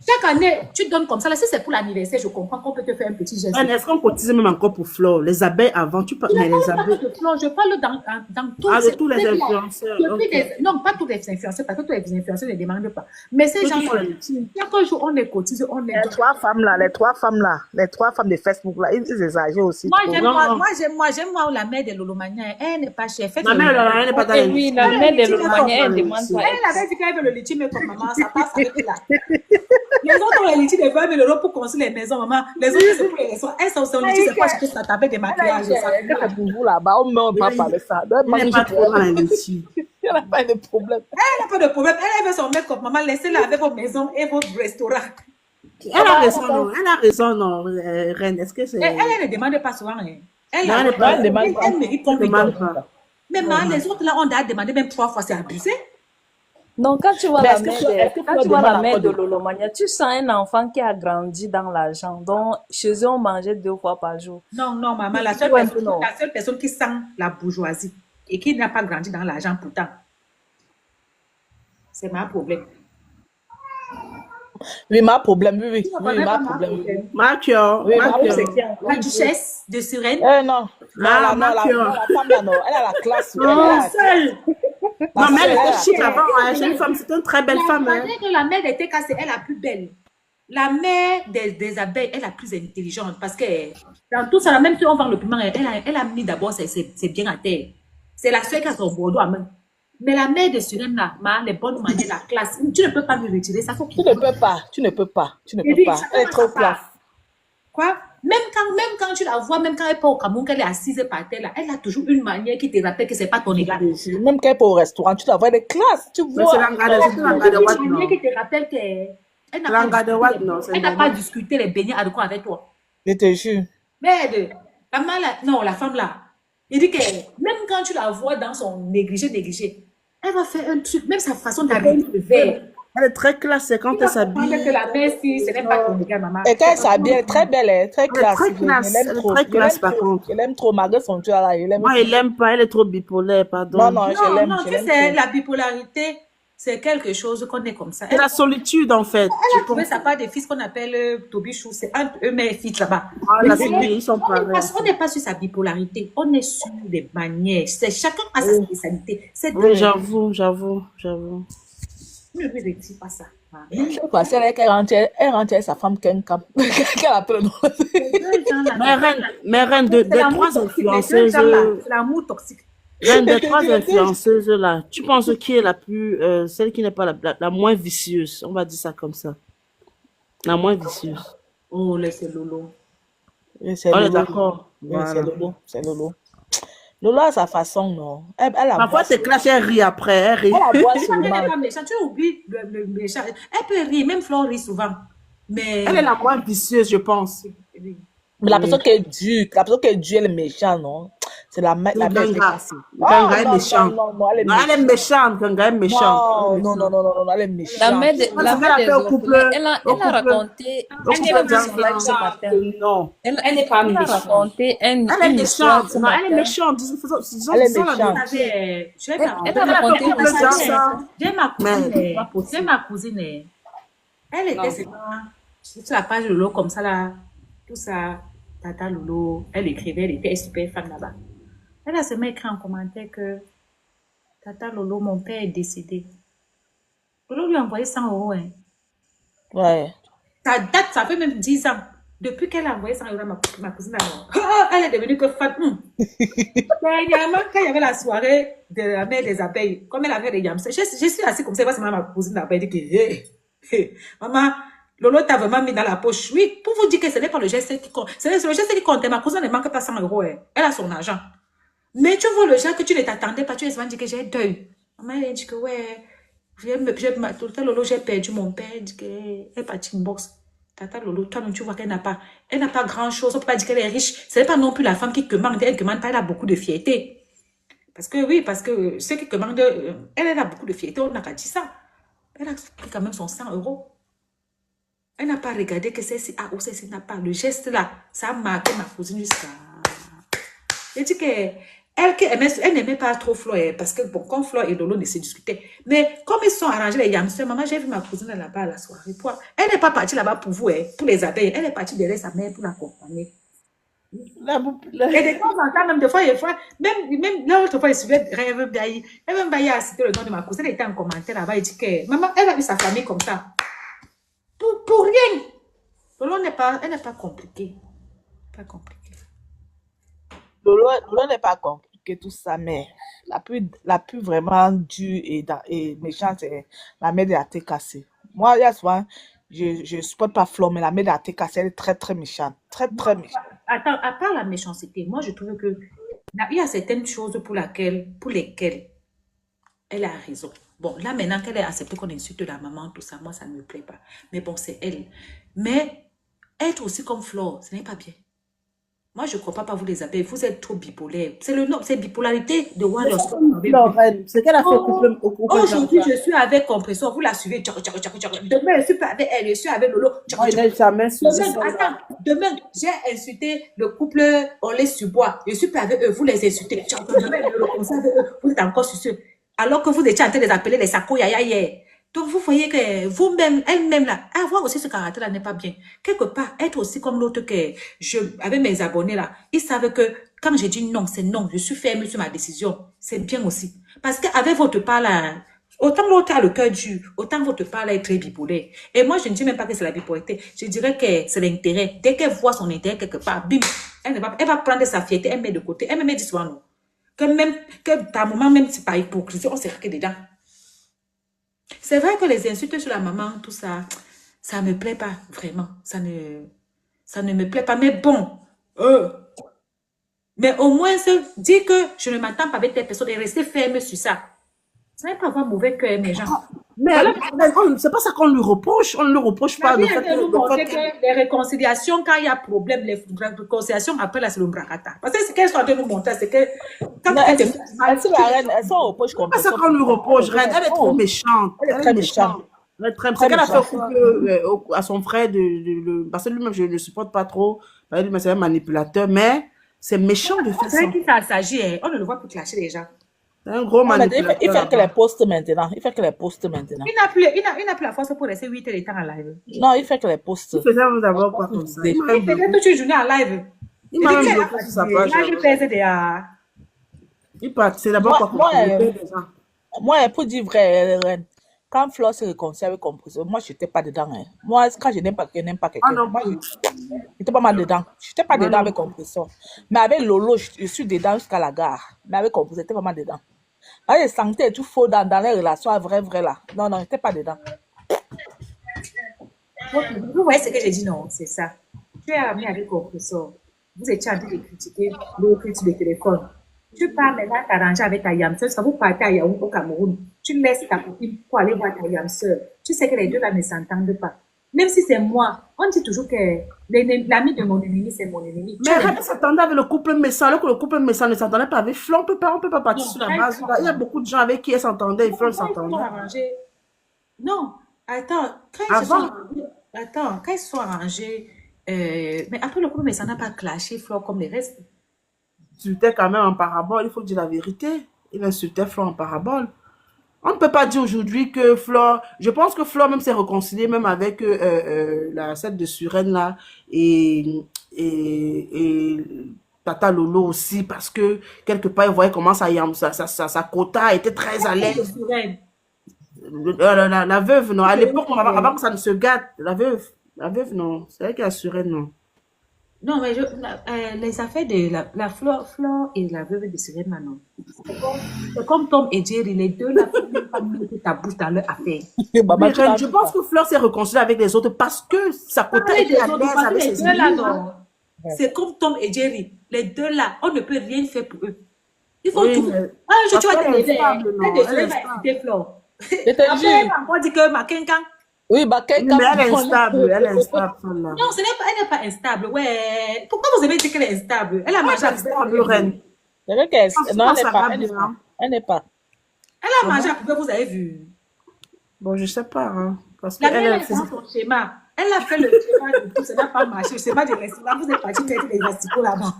S2: Chaque année, tu donnes comme ça. Là, si c'est pour l'anniversaire, je comprends qu'on peut te faire un petit geste.
S1: Reine, est-ce qu'on cotise même encore pour Flore? Les abeilles avant, tu parles,
S2: Je
S1: mais
S2: ne
S1: les
S2: parle pas
S1: abeilles.
S2: de fleurs, je parle dans tous
S1: Ah, de tous les influenceurs.
S2: Depuis
S1: ok.
S2: non, pas tous les influenceurs, parce que tous les influenceurs ne demandent pas. Mais ces
S1: Ceux
S2: gens,
S1: qui font la litière.
S2: chaque jour, on les cotise, on les
S3: Les
S2: donne.
S3: trois femmes là, les trois femmes de Facebook là, ils exagèrent aussi.
S2: Moi,
S3: trop.
S2: j'aime
S1: Non,
S2: moi,
S1: non.
S2: j'aime moi la mère de Lolomania. Elle n'est pas chère. Faites
S1: Ma
S2: le-
S1: mère, elle n'est pas dans
S4: Et
S1: les
S4: oui,
S1: litières.
S4: la mère de
S2: Elle
S4: l'Allemagne, elle
S1: est
S4: demande pas.
S2: Elle avait dit qu'elle veut le litchi, mais comme maman, ça passe avec là. Les autres ont les litchis de 20 000 euros pour construire les maisons, maman. Les autres, c'est pour les restaurants. Elles sont sur le litchi, c'est pour acheter sa tablette de maquillage. ça.
S3: C'est pour vous là-bas, on ne peut pas parler ça.
S1: Il n'est pas trop dans les litières.
S3: Il n'y a pas de problème.
S2: Elle n'a pas de problème. Elle veut son make-up, maman. Laissez-la avec vos maisons et vos restaurants.
S1: Elle a raison, non? Elle a raison, non, Reine. Est-ce que c'est.
S2: Elle ne demande pas souvent. Hein. Elle,
S1: Non,
S2: a-
S1: elle n'est pas-
S2: elle, elle mérite qu'on
S1: Elle
S2: lui
S1: ne demande
S2: donne.
S1: pas.
S2: Mais maman, les autres là, on a demandé même 3 fois, c'est abusé.
S4: Donc, quand tu vois
S3: Mais
S4: la
S3: est-ce que
S4: mère
S3: Fleur- est-ce que
S4: de, quand
S3: Fleur
S4: tu vois la
S3: demande
S4: mère
S3: encore
S4: de
S3: de-
S4: Lolomania, tu sens un enfant qui a grandi dans l'argent. Donc, chez eux, on mangeait 2 fois par jour.
S2: Non, non, maman,
S4: Ouais, non.
S2: la seule personne qui sent la bourgeoisie et qui n'a pas grandi dans l'argent pourtant, c'est ma problème.
S3: Oui, ma problème, oui,
S2: Tu ne
S3: oui,
S2: connais pas
S3: ma
S2: ma
S3: problème.
S2: problème.
S1: Marqueur,
S3: Oui, ma
S1: Marqueur.
S3: problème.
S2: La duchesse de Suresnes.
S3: Eh non, non,
S1: Ah,
S3: la
S1: Marqueur.
S3: femme là, non, elle a la classe. Elle
S1: Non,
S3: a la-
S1: seule. Non, mais elle
S3: Elle
S1: était
S3: a-
S1: chic avant. Hein. C'est une femme, c'est une très belle femme. Hein.
S2: Que la mère était cassée, elle est la plus belle. La mère des abeilles est la plus intelligente parce que dans tout ça, même si on vend le piment, elle a mis d'abord ses biens à terre. C'est la seule qui a son bordeaux à main. Mais la mère de Suresnes, là, les bonnes manières, la classe, tu ne peux pas lui retirer ça. Faut
S3: Tu ne peux pas, tu ne peux pas, tu ne
S2: Et
S3: peux
S2: puis,
S3: pas.
S2: chacun
S3: Elle est
S2: a
S3: trop
S2: sa
S3: classe.
S2: part. Quoi? Même quand tu la vois, même quand elle part au Cameroun, qu'elle est assise par terre, là, elle a toujours une manière qui te rappelle que c'est pas ton égal.
S3: Même quand elle est au restaurant, tu la vois, elle est classe, tu
S1: Mais
S3: vois.
S1: c'est l'engade, c'est l'engade de Watt,
S2: Une
S1: non.
S2: manière qui te rappelle qu'elle n'a
S1: L'engade de Watt, non.
S2: elle n'a pas discuté les beignets à quoi avec toi.
S3: Je te jure.
S2: Merde, la maman là, non, la femme là, il dit que même quand tu la vois dans son négligé, elle va faire un truc, même sa façon d'habiller le verre.
S1: Elle est très classe, c'est quand elle s'habille.
S2: Que la mère, si ce n'est pas ton égal, maman.
S3: Et quand elle s'habille, elle est très belle, elle est très classe.
S1: très classe,
S3: Je l'aime
S1: elle est
S3: trop.
S1: très
S3: Je
S1: classe,
S3: l'aime
S1: par
S3: trop.
S1: contre.
S3: Je l'aime trop, malgré son tueur là, je l'aime
S1: Moi, il l'aime pas, elle est trop bipolaire, pardon.
S3: Non, non, je
S2: Non,
S3: l'aime,
S2: non,
S3: je
S2: tu
S3: l'aime
S2: sais,
S3: trop.
S2: la bipolarité, c'est quelque chose qu'on est comme ça.
S1: C'est la solitude, en fait.
S2: Elle a trouvé sa part des fils qu'on appelle Tobichou, c'est entre eux, mais fils là-bas.
S1: Ah, la solitude, ils sont pareils.
S2: On n'est pas sur sa bipolarité, on est sur des manières. C'est chacun a sa spécialité. C'est
S1: Oui, j'avoue.
S2: ne lui retire pas ça.
S3: Je sais pas, si elle rentre avec sa femme Kenkam. Qu'elle appelle non.
S1: Mais reine, de trois influenceuses,
S2: C'est l'amour toxique.
S1: reine, de trois influenceuses là, tu penses qui est la plus, celle qui n'est pas la moins vicieuse, on va dire ça comme ça. La moins vicieuse.
S2: Oh, laissez Lolo.
S3: Oui, c'est
S1: On est
S3: Lolo.
S1: d'accord.
S3: Oui,
S1: Voilà.
S3: c'est Lolo. C'est Lolo. Lolo a sa façon, non. Elle a
S1: Parfois, c'est clash, elle rit après, elle rit.
S3: Elle a boit
S2: Elle
S3: seulement.
S2: n'est pas méchante, tu oublies le méchant. Elle peut rire, même Flore rit souvent. Mais.
S1: Elle est la moins vicieuse, je pense.
S3: Mais la personne qui est dure, elle est méchante, non? C'est la mère qui est
S1: Ganga.
S3: cassée.
S1: Ganga est
S3: non,
S1: méchante.
S3: non, elle est
S1: Non, elle est
S3: méchante.
S1: méchante, Ganga est méchante.
S3: Non, elle est
S4: La
S3: méchante.
S4: mère,
S1: La mère a fait au couple.
S4: elle a
S1: au couple.
S4: raconté,
S1: Au
S4: elle
S1: couple
S4: a
S1: d'enfants.
S4: ce matin.
S1: Non.
S5: Elle n'est pas
S4: Elle a
S5: méchante.
S4: raconté une
S1: Elle est
S4: histoire
S1: méchante.
S4: ce
S1: Non, elle est
S4: matin.
S1: méchante. Disons
S3: Elle est
S1: la
S3: méchante.
S1: vérité.
S2: J'ai
S4: Elle a raconté une
S1: couple
S4: histoire.
S1: d'enfants.
S2: ma cousine. J'ai ma cousine. Elle était
S5: Non.
S2: seulement sur la page Lolo comme ça là, tout ça, Tata Lolo, elle écrivait, elle était super fan là-bas. Elle a seulement écrit en commentaire que Tata Lolo, mon père est décédé. Lolo lui a envoyé 100 euros. Hein.
S3: Ouais.
S2: Ça date, ça fait même 10 ans. Depuis qu'elle a envoyé 100 euros à ma cousine, elle est devenue que fan. Dernièrement, quand il y avait la soirée de la mère des abeilles, comme elle avait des yamsers, je suis assise comme ça, parce que ma cousine d'abeille dit que, maman, Lolo t'a vraiment mis dans la poche. Oui, pour vous dire que ce n'est pas le geste qui compte. C'est le geste qui compte. Ma cousine ne manque pas 100 euros. Hein. Elle a son argent. Mais tu vois le genre que tu ne t'attendais pas, tu as dit que j'ai deuil. Maman, elle dit que, ouais, Lolo, j'ai perdu mon père. Elle dit qu'elle est partie en boxe. Tata Lolo, toi-même, tu vois qu'elle n'a pas grand-chose. On ne peut pas dire qu'elle est riche. Ce n'est pas non plus la femme qui commande. Elle ne commande pas, elle a beaucoup de fierté. Parce que ceux qui commandent, elle a beaucoup de fierté. On n'a qu'à dire ça. Elle a pris quand même son 100 euros. Elle n'a pas regardé que celle-ci a ou celle-ci n'a pas. Le geste là, ça a marqué ma cousine jusqu'à... Elle dit elle n'aimait pas trop Flo, parce que bon, comme Flo et Lolo ne se discutaient. Mais comme ils sont arrangés les yamsters, maman, j'ai vu ma cousine là-bas à la soirée. Elle n'est pas partie là-bas pour vous, pour les abeilles. Elle est partie derrière sa mère pour l'accompagner. Et de temps en temps, même des fois, même là, l'autre fois, il suivait Rêve Bailly. Rêve Bailly a cité le nom de ma cousine, elle était en commentaire là-bas, il dit que maman, elle a eu sa famille comme ça. Pour rien. Lolo elle n'est pas compliquée. Pas compliquée.
S3: Lolo n'est pas compliqué tout ça, mais la plus vraiment dure et méchante, c'est la mère de la tête cassée. Moi, il y a souvent, je ne supporte pas Flo, mais la mère de la tête cassée, elle est très, très méchante. Très, très méchante.
S2: Attends, à part la méchanceté, moi, je trouve que il y a certaines choses pour lesquelles elle a raison. Bon, là, maintenant qu'elle a accepté qu'on insulte la maman, tout ça, moi, ça ne me plaît pas. Mais bon, c'est elle. Mais être aussi comme Flo, ce n'est pas bien. Moi, je ne crois pas vous les abeilles. Vous êtes trop bipolaire. C'est le nom, c'est bipolarité de Warriors.
S1: C'est qu'elle a fait au couple.
S2: Aujourd'hui, je suis avec Compressor. Vous la suivez. Demain, je suis pas avec elle. Je suis avec Lolo. Demain, j'ai insulté le couple. On les subbois. Je suis pas avec eux. Vous les insultez. Demain, vous êtes encore sur ce. Alors que vous étiez en train de les appeler les sako yaya hier. Donc, vous voyez que vous-même, elle-même, là, avoir aussi ce caractère-là n'est pas bien. Quelque part, être aussi comme l'autre que avec mes abonnés, là, ils savent que quand je dis non, c'est non. Je suis ferme sur ma décision. C'est bien aussi. Parce qu'avec votre part, là, autant l'autre a le cœur dur, autant votre part, là, est très bipolaire. Et moi, je ne dis même pas que c'est la bipolarité. Je dirais que c'est l'intérêt. Dès qu'elle voit son intérêt quelque part, bim, elle va prendre sa fierté, elle met de côté. Elle me met du soin, non. Que par moment, même si par hypocrisie, on s'est raqué dedans. C'est vrai que les insultes sur la maman, tout ça, ça ne me plaît pas, vraiment. Ça ne me plaît pas. Mais bon, mais au moins, dire que je ne m'entends pas avec telle personne et rester ferme sur ça. Ça n'est pas avoir mauvais cœur, mes gens.
S1: Mais c'est pas ça qu'on lui reproche. On ne lui reproche pas.
S2: Le fait que les réconciliations, quand il y a problème, les réconciliations, après, là, c'est le bracata. Parce que ce qu'elles sont en train de nous montrer, c'est que...
S3: Elles sont reproches comme ça.
S1: C'est pas ça qu'on lui reproche, Reine. Elle est trop méchante. Elle est très méchante. C'est qu'elle a fait couple à son frère, parce que lui-même, je ne le supporte pas trop. Lui-même, c'est un manipulateur, mais c'est méchant de faire ça.
S2: C'est qui ça s'agit, on ne le voit plus clasher les gens.
S1: C'est un gros manipulateur.
S3: Il fait que les posts maintenant. Il
S2: n'a plus la force pour rester 8 heures de temps en live.
S3: Non, il fait que les posts.
S1: Il faisait d'abord quoi comme ça.
S2: Il faisait toute une journée en live.
S1: Il m'a même bloqué sur sa page. C'est d'abord quoi comme ça.
S3: Moi, pour dire vrai, quand Flo se réconcilie avec Compressor, moi, je n'étais pas dedans. Hein. Moi, quand je n'aime pas quelqu'un, moi, je n'étais pas mal dedans. Je n'étais pas dedans avec Compressor. Mais avec Lolo, je suis dedans jusqu'à la gare. Mais avec Compressor, j'étais pas mal dedans. Je sentais tout faux dans les relations vraies là. Non, je n'étais pas dedans.
S2: Vous voyez ce que j'ai dit, non, c'est ça. Tu es ami avec Compressor. Vous étiez en train de critiquer le critique de téléphone. Tu pars maintenant t'arranger avec ta yam sœur. Quand vous partez à Yaoundé au Cameroun, tu laisses ta copine pour aller voir ta yam sœur. Tu sais que les deux là ne s'entendent pas. Même si c'est moi, on dit toujours que l'ami de mon ennemi, c'est mon ennemi.
S1: Mais elle s'attendait avec le couple Messa, alors que le couple Messa ne s'entendait pas avec Flo. On peut pas partir sur la base. Il y a beaucoup de gens avec qui elle s'entendait et Flo s'entendait.
S2: Non, attends, quand ils sont arrangés, mais après le couple Messa n'a pas clashé Flo comme les restes.
S1: Il insultait quand même en parabole, il faut dire la vérité. Il insultait Flo en parabole. On ne peut pas dire aujourd'hui que Flore, je pense que Flore même s'est réconciliée même avec celle de Suresnes là et Tata Lolo aussi parce que quelque part il voyait comment sa quota était très à l'aise. La veuve, non, à l'époque, avant que ça ne se gâte, la veuve, non, c'est elle qui a Suresnes, non.
S2: Non, mais les affaires de la Flore et la veuve de Suresnes, non. C'est comme Tom et Jerry, les deux là, pas mettre ta bouche dans leur affaire.
S1: Mais je pense que Flore s'est réconciliée avec les autres parce que sa quota était à l'aise avec ses amis.
S2: C'est comme Tom et Jerry, les deux là, on ne peut rien faire pour eux. Il faut
S1: Oui,
S2: tout.
S1: mais-
S2: Ah, je
S1: parce
S2: tu vas
S1: qu'elle est
S2: te lever.
S1: stable, non,
S2: Elle
S1: elle est
S2: va
S1: stable.
S2: écouter Flore.
S3: Je te
S2: Après,
S3: jure.
S2: on dit que ma Kenkan.
S3: Oui, bah,
S1: Oui, mais elle est instable, celle-là.
S2: Non, elle n'est pas instable. Ouais. Pourquoi vous avez dit qu'elle est instable? Elle a
S1: Elle
S2: mangé
S1: est
S2: à
S1: instable, reine.
S3: C'est vrai qu'elle non,
S1: Franchement,
S3: elle
S1: ça
S3: n'est pas.
S1: va
S3: Elle n'est
S1: bien.
S3: pas. Elle n'est pas.
S2: Elle a mangé à poubelle, vous avez vu.
S1: Bon, je sais pas, hein, parce que
S2: La
S1: elle
S2: mère
S1: est...
S2: est dans son schéma. Elle a fait le schéma de tout, ça n'a pas marché. Le schéma du restaurant, vous êtes parti mettre les asticots là-bas.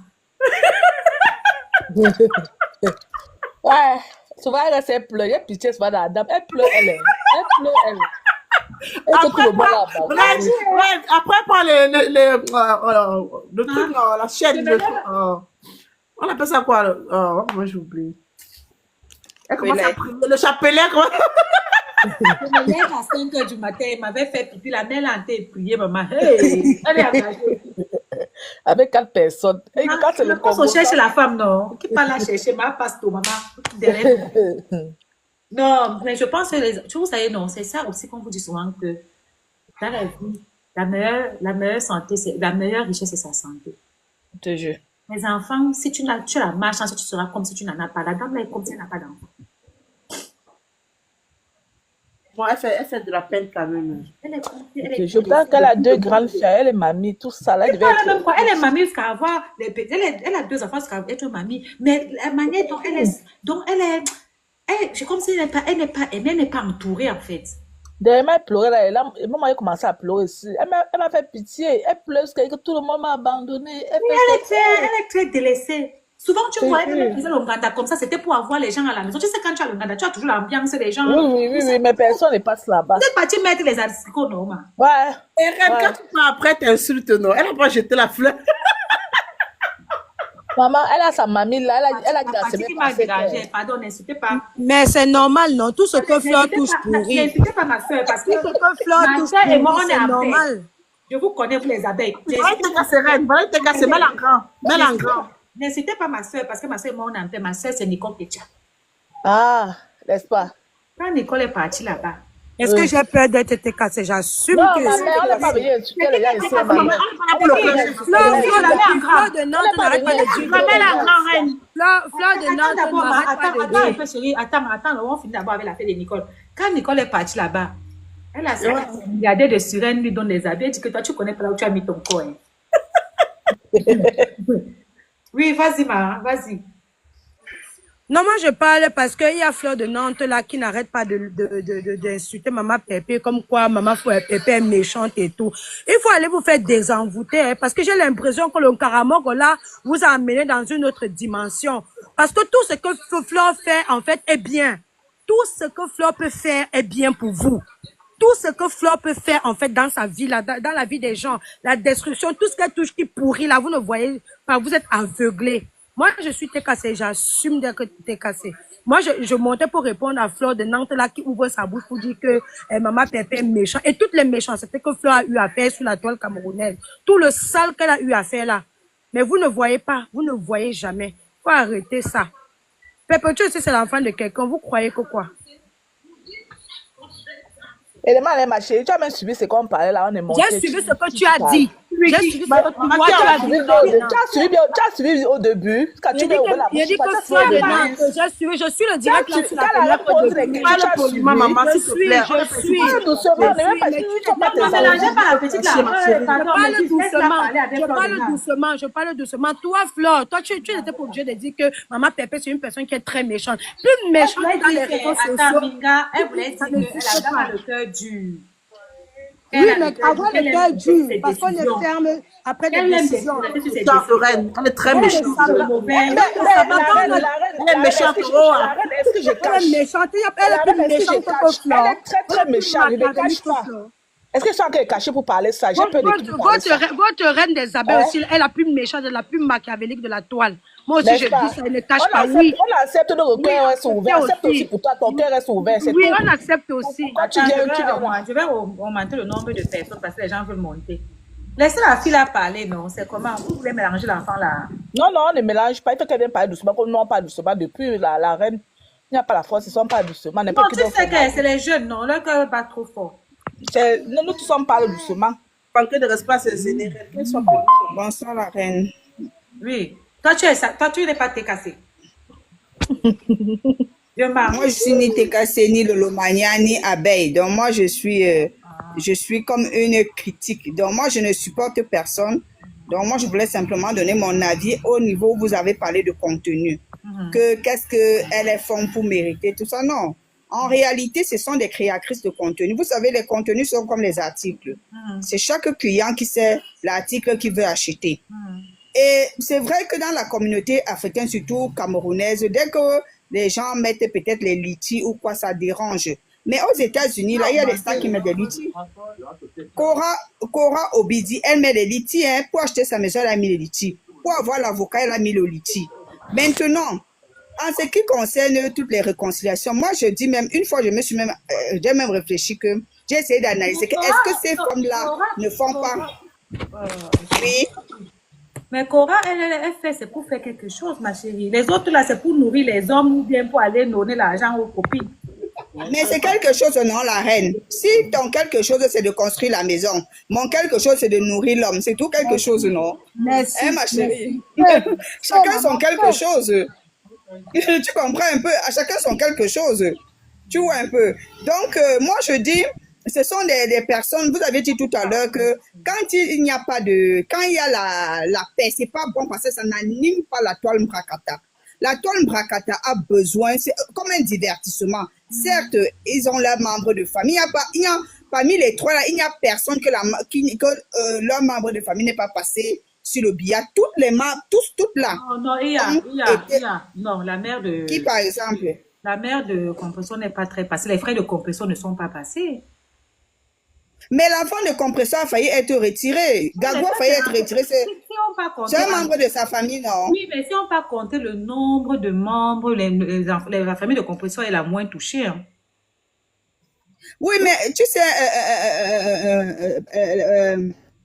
S3: Ouais. Souvent, elle reste, elle pleure. Il y a pitié souvent dans la dame. Elle pleure, elle. Elle pleure, elle. Elle se trouve bon là-bas.
S1: Reine, après, prends le truc, non, la chaîne, on appelle ça quoi? Moi, j'oublie. Elle commence à prier, le chapelet, quoi.
S2: Je me lève à 5 h du matin, elle m'avait fait pipi, la mère l'a enté prier, maman. Hey, elle est engagée.
S3: Avec 4 personnes. Et quand c'est le
S2: Quand
S3: Congo,
S2: on cherche la femme, non. Qui parle la chercher, ma pasto, maman. Derrière. Non, mais je pense que vous savez, non, c'est ça aussi qu'on vous dit souvent que dans la vie, la meilleure santé, la meilleure richesse, c'est sa santé.
S3: je te jure.
S2: Les enfants, si tu as la malchance, tu seras comme si tu n'en as pas. La dame là est comme si elle n'a pas d'enfant.
S1: Bon, elle fait de la peine quand même.
S2: Elle est comme si
S3: Je pense qu'elle a 2 grandes filles. Elle est mamie, tout ça. Là, elle devait
S2: Elle, même
S3: être.
S2: quoi, elle est mamie jusqu'à avoir des petits. Elle a 2 enfants jusqu'à être mamie. Mais la manière dont elle est, c'est comme si elle n'est pas aimée, elle n'est pas entourée en fait.
S3: Derrière, elle pleurait là. Maman a commencé à pleurer aussi. Elle m'a fait pitié. Elle pleure parce que tout le monde m'a abandonné.
S2: Elle est très délaissée. Souvent, tu vois, elle faisait le Nganda comme ça, c'était pour avoir les gens à la maison. Tu sais, quand tu as le Nganda, tu as toujours l'ambiance des gens.
S3: Oui, mais personne ne passe là-bas.
S2: Vous êtes parti mettre les asticots, non, ma.
S3: Ouais.
S1: Et reine, quand tu vas après, t'insultes, non. Elle n'a pas jeté la fleur.
S3: Maman, elle a sa mamie là. Elle a dit
S2: La partie qui m'a dérangée, pardon, n'insultez pas.
S6: Mais c'est normal, non? Tout ce que Fleur touche pourri.
S2: N'insultez pas ma soeur, parce que
S6: Tout ce que Fleur
S2: ma
S6: touche
S2: soeur et moi,
S6: pourri,
S2: on est
S6: c'est
S2: en paix.
S6: normal.
S2: Je vous connais, vous les abeilles.
S1: Voilà, t'es cassé, reine. Voilà, t'es cassé. Mets en grand. Mets en grand.
S2: N'insultez pas ma soeur, parce que ma soeur et moi, on est en paix. Ma soeur, c'est Nicole Ketcha.
S3: Ah, n'est-ce pas?
S2: Quand Nicole est partie là-bas,
S6: Est-ce que j'ai peur d'être été cassée? J'assume
S3: Non,
S6: que
S3: ma mère, on n'est pas venu insulter les gens ici. Maman.
S6: Fleur de Nantes n'arrête pas de dire.
S1: Mets en grand, reine.
S6: Fleur de Nantes
S2: d'abord,
S6: n'arrête pas
S2: attends
S6: de
S2: un
S6: dire.
S2: peu, chérie. Attends, on finit d'abord avec l'affaire de Nicole. Quand Nicole est partie là-bas, elle a regardé de Suresnes, lui donne des habits. Elle dit que toi, tu connais pas là où tu as mis ton corps. Hein. Oui, vas-y, vas-y.
S6: Non, moi je parle parce qu'il y a Fleur de Nantes là qui n'arrête pas d'insulter Maman Pépé, comme quoi Maman Pépé est méchante et tout. Il faut aller vous faire désenvoûter, hein, parce que j'ai l'impression que le Karamogo là vous a amené dans une autre dimension. Parce que tout ce que Fleur fait en fait est bien. Tout ce que Fleur peut faire est bien pour vous. Tout ce que Fleur peut faire en fait dans sa vie là, dans la vie des gens, la destruction, tout ce qu'elle touche qui pourrit là, vous ne voyez pas, vous êtes aveuglés. Moi, je suis TKC, j'assume d'être TKC. Moi, je montais pour répondre à Fleur de Nantes là qui ouvre sa bouche pour dire que Maman Pépé est méchant. Et toutes les méchancetés que Fleur a eu à faire sur la toile camerounaise, tout le sale qu'elle a eu à faire là. Mais vous ne voyez pas, vous ne voyez jamais. Faut arrêter ça. Pépé, tu sais, c'est l'enfant de quelqu'un, vous croyez que quoi?
S3: Et demain, elle est ma chérie. Tu as même suivi ce qu'on parlait là. On est monté.
S6: J'ai suivi ce que tu as dit. J'ai suivi ce que tu
S3: as suivi au début. Quand tu m'as ouvert la bouche,
S6: j'ai dit que Fleur de Nantes, je suis le direct là sur la première fois de vie.
S1: Maman, s'il te plaît.
S6: Je suis.
S3: doucement, ne même pas tu
S2: Ne mélangez pas la petite là. Pardon,
S6: Je parle doucement. Toi, Fleur, toi, tu n'étais pas obligé de dire que Maman Pépé, c'est une personne qui est très méchante. Plus méchante dans les réseaux sociaux.
S2: Attends, Minga, elle voulait dire qu'elle a le cœur dur.
S6: Oui, mais avant, elle était dure, parce qu'on est ferme après des décisions.
S1: Méchante reine, elle est très méchante. Elle est méchante,
S3: La reine, est-ce que je
S6: Elle est
S3: cache?
S6: méchante, elle est plus méchante que Flore.
S3: Elle est très, très méchante, je ne cache pas. Est-ce que je suis en train de cacher pour parler de ça? J'ai peur de qui pour parler de ça.
S6: Votre reine des abeilles aussi, elle est la plus méchante, la plus machiavélique de la toile. Moi aussi, je dis ça, elle ne cache pas. Oui,
S3: On accepte nos cœurs restent ouverts. Accepte aussi pour toi, ton cœur reste ouvert. C'est
S6: oui,
S3: tout.
S6: on accepte aussi.
S3: Quand tu viens, tu viens.
S2: Je vais augmenter le nombre de personnes parce que les gens veulent monter. Laissez la fille là parler, non? C'est comment? Vous voulez mélanger l'enfant là?
S3: Non, on ne mélange pas. Il faut qu'elle vienne parler doucement. Comme nous, on parle doucement. Depuis la reine, il n'y a pas la force. Ils ne sont pas doucement.
S2: Non, tu sais que c'est les jeunes, non? Leur cœur n'est pas trop fort.
S3: Nous tous, on parle doucement.
S1: Manquer de respect à ses aînés. Qu'elle soit
S7: Bonsoir la reine.
S2: Oui. Toi, tu n'es pas cassé.
S7: Moi, je suis ni Tekasé, ni Lolomania, ni abeille. Donc, moi, je suis comme une critique. Donc, moi, je ne supporte personne. Donc, moi, je voulais simplement donner mon avis au niveau où vous avez parlé de contenu. Qu'est-ce qu'elles font pour mériter tout ça? Non. En réalité, ce sont des créatrices de contenu. Vous savez, les contenus sont comme les articles. C'est chaque client qui sait l'article qu'il veut acheter. Et c'est vrai que dans la communauté africaine, surtout camerounaise, dès que les gens mettent peut-être les litis ou quoi, ça dérange. Mais aux États-Unis, là, il y a des stars qui mettent des litis. Cora Obidi, elle met des litis. Hein, pour acheter sa maison, elle a mis les litis. Pour avoir l'avocat, elle a mis le litis. Maintenant, en ce qui concerne toutes les réconciliations, moi, je dis même, une fois, j'ai même réfléchi que j'ai essayé d'analyser que est-ce que ces femmes-là ne font pas... Oui.
S2: Mais Cora, elle fait, c'est pour faire quelque chose, ma chérie. Les autres, là, c'est pour nourrir les hommes ou bien pour aller donner l'argent aux copines.
S7: Mais c'est quelque chose, non, la reine. Si ton quelque chose, c'est de construire la maison, mon quelque chose, c'est de nourrir l'homme. C'est tout quelque chose, non?
S6: Merci.
S7: Hein, ma chérie? Chacun son quelque chose. Tu comprends un peu? À chacun son quelque chose. Tu vois un peu? Donc, moi, je dis, ce sont des personnes, vous avez dit tout à l'heure que quand il n'y a pas de... Quand il y a la paix, c'est pas bon parce que ça n'anime pas la toile Mbrakata. La toile Mbrakata a besoin, c'est comme un divertissement. Certes, ils ont leurs membres de famille. Parmi les trois, là, il n'y a personne que leur membre de famille n'est pas passé sur le billard. Toutes là.
S2: Non, il y a. Non, la mère de...
S7: Qui, par exemple?
S2: La mère de compression n'est pas très passée. Les frais de compression ne sont pas passés.
S7: Mais l'enfant de compresseur a failli être retiré. Gagou a failli être retiré. C'est un membre de sa famille, non?
S2: Oui, mais si on ne peut pas compter le nombre de membres, la famille de compression est la moins touchée. Hein.
S7: Oui, mais tu sais,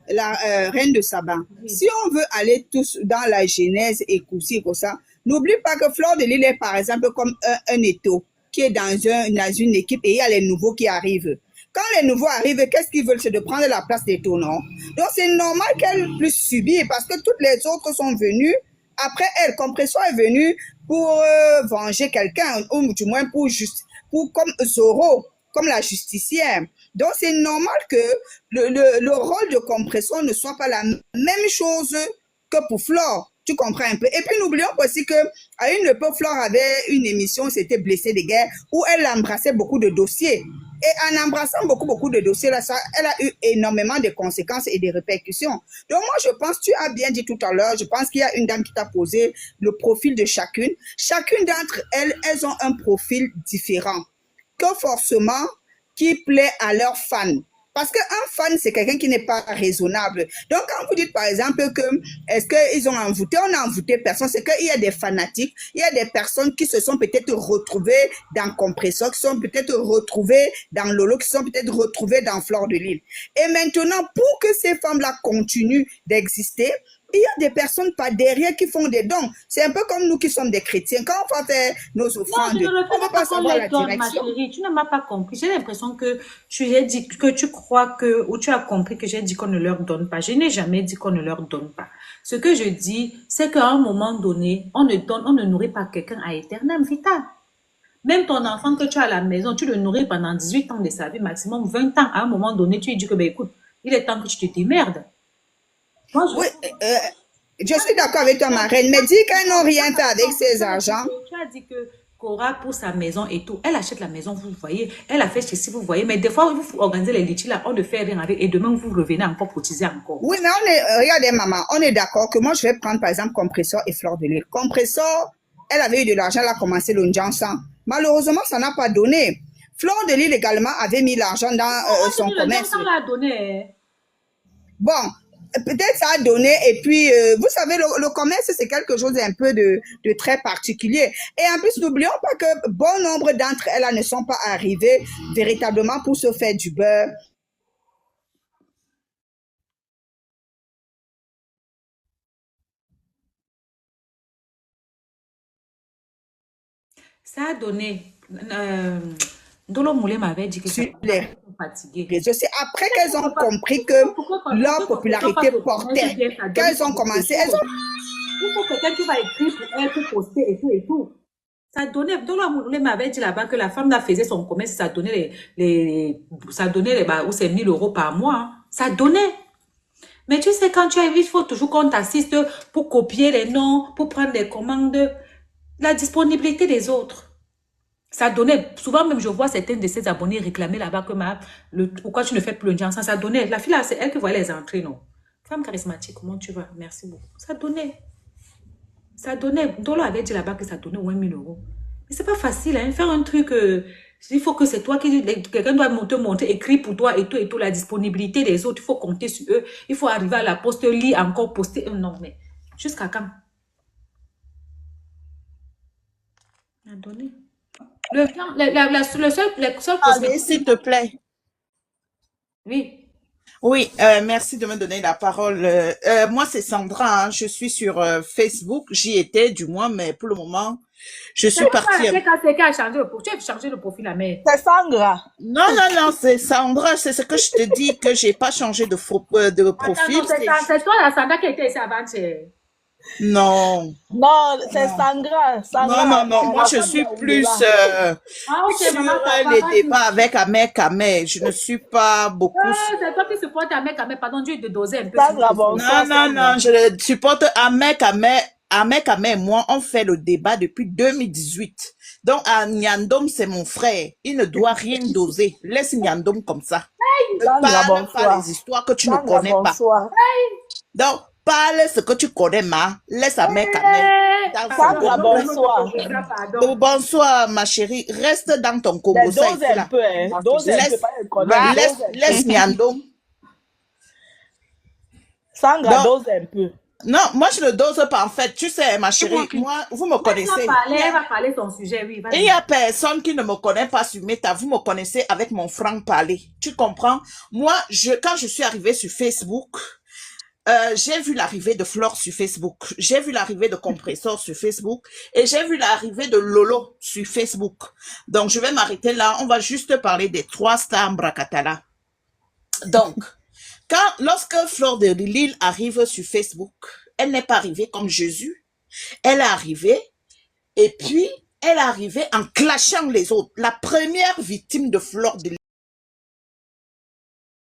S7: la reine de Saba, si on veut aller tous dans la genèse et coussi comme ça, n'oublie pas que Fleur de Lille est par exemple comme un étau qui est dans une équipe et il y a les nouveaux qui arrivent. Quand les nouveaux arrivent, qu'est-ce qu'ils veulent? C'est de prendre la place des non? Donc, c'est normal qu'elle puisse subir parce que toutes les autres sont venues. Après elle, Compression est venue pour venger quelqu'un ou du moins pour comme Zoro, comme la justicière. Donc, c'est normal que le rôle de Compression ne soit pas la même chose que pour Flore. Tu comprends un peu. Et puis, n'oublions pas aussi qu'à une époque, Flore avait une émission, c'était Blessé de guerre, où elle embrassait beaucoup de dossiers. Et en embrassant beaucoup de dossiers, là, elle a eu énormément de conséquences et de répercussions. Donc, moi, je pense, tu as bien dit tout à l'heure, je pense qu'il y a une dame qui t'a posé le profil de chacune. Chacune d'entre elles, elles ont un profil différent, que forcément, qui plaît à leurs fans. Parce qu'un fan, c'est quelqu'un qui n'est pas raisonnable. Donc, quand vous dites, par exemple, que est-ce qu'ils ont envoûté, on n'a envoûté personne, c'est qu'il y a des fanatiques, il y a des personnes qui se sont peut-être retrouvées dans Compressor, qui sont peut-être retrouvées dans Lolo, qui sont peut-être retrouvées dans Fleur de Lille. Et maintenant, pour que ces femmes-là continuent d'exister, il y a des personnes par derrière qui font des dons. C'est un peu comme nous qui sommes des chrétiens. Quand on va faire nos offrandes, on ne va pas savoir la direction.
S2: Ma chérie, tu ne m'as pas compris. J'ai l'impression que tu crois ou tu as compris que j'ai dit qu'on ne leur donne pas. Je n'ai jamais dit qu'on ne leur donne pas. Ce que je dis, c'est qu'à un moment donné, on ne nourrit pas quelqu'un à éternel vital. Même ton enfant que tu as à la maison, tu le nourris pendant 18 ans de sa vie, maximum 20 ans. À un moment donné, tu lui dis que, écoute, il est temps que tu te démerdes.
S7: Oui, je suis d'accord avec toi, ma reine, mais dis qu'elles n'ont rien fait avec ces argents.
S2: Tu as dit que Cora pour sa maison et tout. Elle achète la maison, vous voyez. Elle a fait ceci, vous voyez. Mais des fois, vous organisez les litiges là, on ne fait rien avec. Et demain, vous revenez encore cotiser encore.
S7: Oui, mais regardez, maman, on est d'accord que moi, je vais prendre par exemple Compressor et Fleur de Lille. Compressor, elle avait eu de l'argent, elle a commencé le Njansan. Malheureusement, ça n'a pas donné. Fleur de Lille également avait mis l'argent dans son commerce.
S2: Ça l'a donné.
S7: Bon, peut-être ça a donné. Et puis, vous savez, le commerce, c'est quelque chose un peu de très particulier. Et en plus, n'oublions pas que bon nombre d'entre elles ne sont pas arrivées véritablement pour se faire du beurre.
S2: Ça a donné. Ndolo Moulé m'avait dit que ça
S7: Les
S2: fatigué.
S7: réseaux. C'est après qu'elles ont compris que leur popularité portait, qu'elles ont commencé. Elles ont...
S2: Il faut quelqu'un qui va écrire pour elle, pour poster et tout et tout. Ça donnait. Ndolo Moulé m'avait dit là-bas que la femme là faisait son commerce, ça donnait ça donnait ou c'est 1 000 € par mois. Hein. Ça donnait. Mais tu sais, quand tu arrives, il faut toujours qu'on t'assiste pour copier les noms, pour prendre des commandes. La disponibilité des autres. Ça donnait, souvent même je vois certains de ses abonnés réclamer là-bas que pourquoi tu ne fais plus le Njansan, ça donnait. La fille là, c'est elle qui voyait les entrées, non? Femme charismatique, comment tu vas? Merci beaucoup. Ça donnait. Ça donnait. Dolo avait dit là-bas que ça donnait au moins 1 000 €. Mais c'est pas facile, hein, faire un truc, il faut que c'est toi quelqu'un doit te montrer, écrire pour toi et tout, la disponibilité des autres, il faut compter sur eux, il faut arriver à la poste, lire encore, poster, non, mais jusqu'à quand? À donner. Le seul
S8: Allez, s'il te plaît.
S2: Oui.
S8: Oui, merci de me donner la parole. Moi, c'est Sandra, hein, je suis sur Facebook, j'y étais du moins, mais pour le moment, je suis partie.
S2: C'est qui a changé le profil. Tu as changé le profil, la mère.
S3: C'est Sandra.
S8: Non, c'est Sandra, c'est ce que je te dis, que j'ai pas changé de profil.
S2: C'est toi, la Sandra, qui était ici avant.
S8: Non.
S3: Non, c'est Sandra.
S8: Non, moi je suis plus sur les débats avec Ahmed. Je ne suis pas beaucoup.
S2: C'est toi qui supportes Ahmed, pardon, Dieu de doser un peu.
S8: Non, je supporte Ahmed. Ahmed et moi, on fait le débat depuis 2018. Donc, Nyandom, c'est mon frère. Il ne doit rien doser. Laisse Nyandom comme ça. Ne parle pas les histoires que tu ne connais pas. Donc, parle ce que tu connais, ma. Laisse Ahmed.
S3: Sandra, bonsoir.
S8: Bonsoir, ma chérie. Reste dans ton Congo.
S3: Dose un peu, hein.
S8: Laisse Nyandom.
S3: Sandra, dose un peu.
S8: Non, moi je ne dose pas en fait. Tu sais, ma chérie, moi, vous me connaissez.
S2: Elle va parler son sujet, oui.
S8: Il n'y a personne qui ne me connaît pas sur Meta. Vous me connaissez avec mon franc-parler. Tu comprends? Moi, quand je suis arrivée sur Facebook, j'ai vu l'arrivée de Flore sur Facebook. J'ai vu l'arrivée de Compressor sur Facebook. Et j'ai vu l'arrivée de Lolo sur Facebook. Donc, je vais m'arrêter là. On va juste parler des 3 stars Mbrakatala. Donc, lorsque Fleur de Lille arrive sur Facebook, elle n'est pas arrivée comme Jésus. Elle est arrivée et puis elle est arrivée en clashant les autres. La première victime de Fleur de Lille,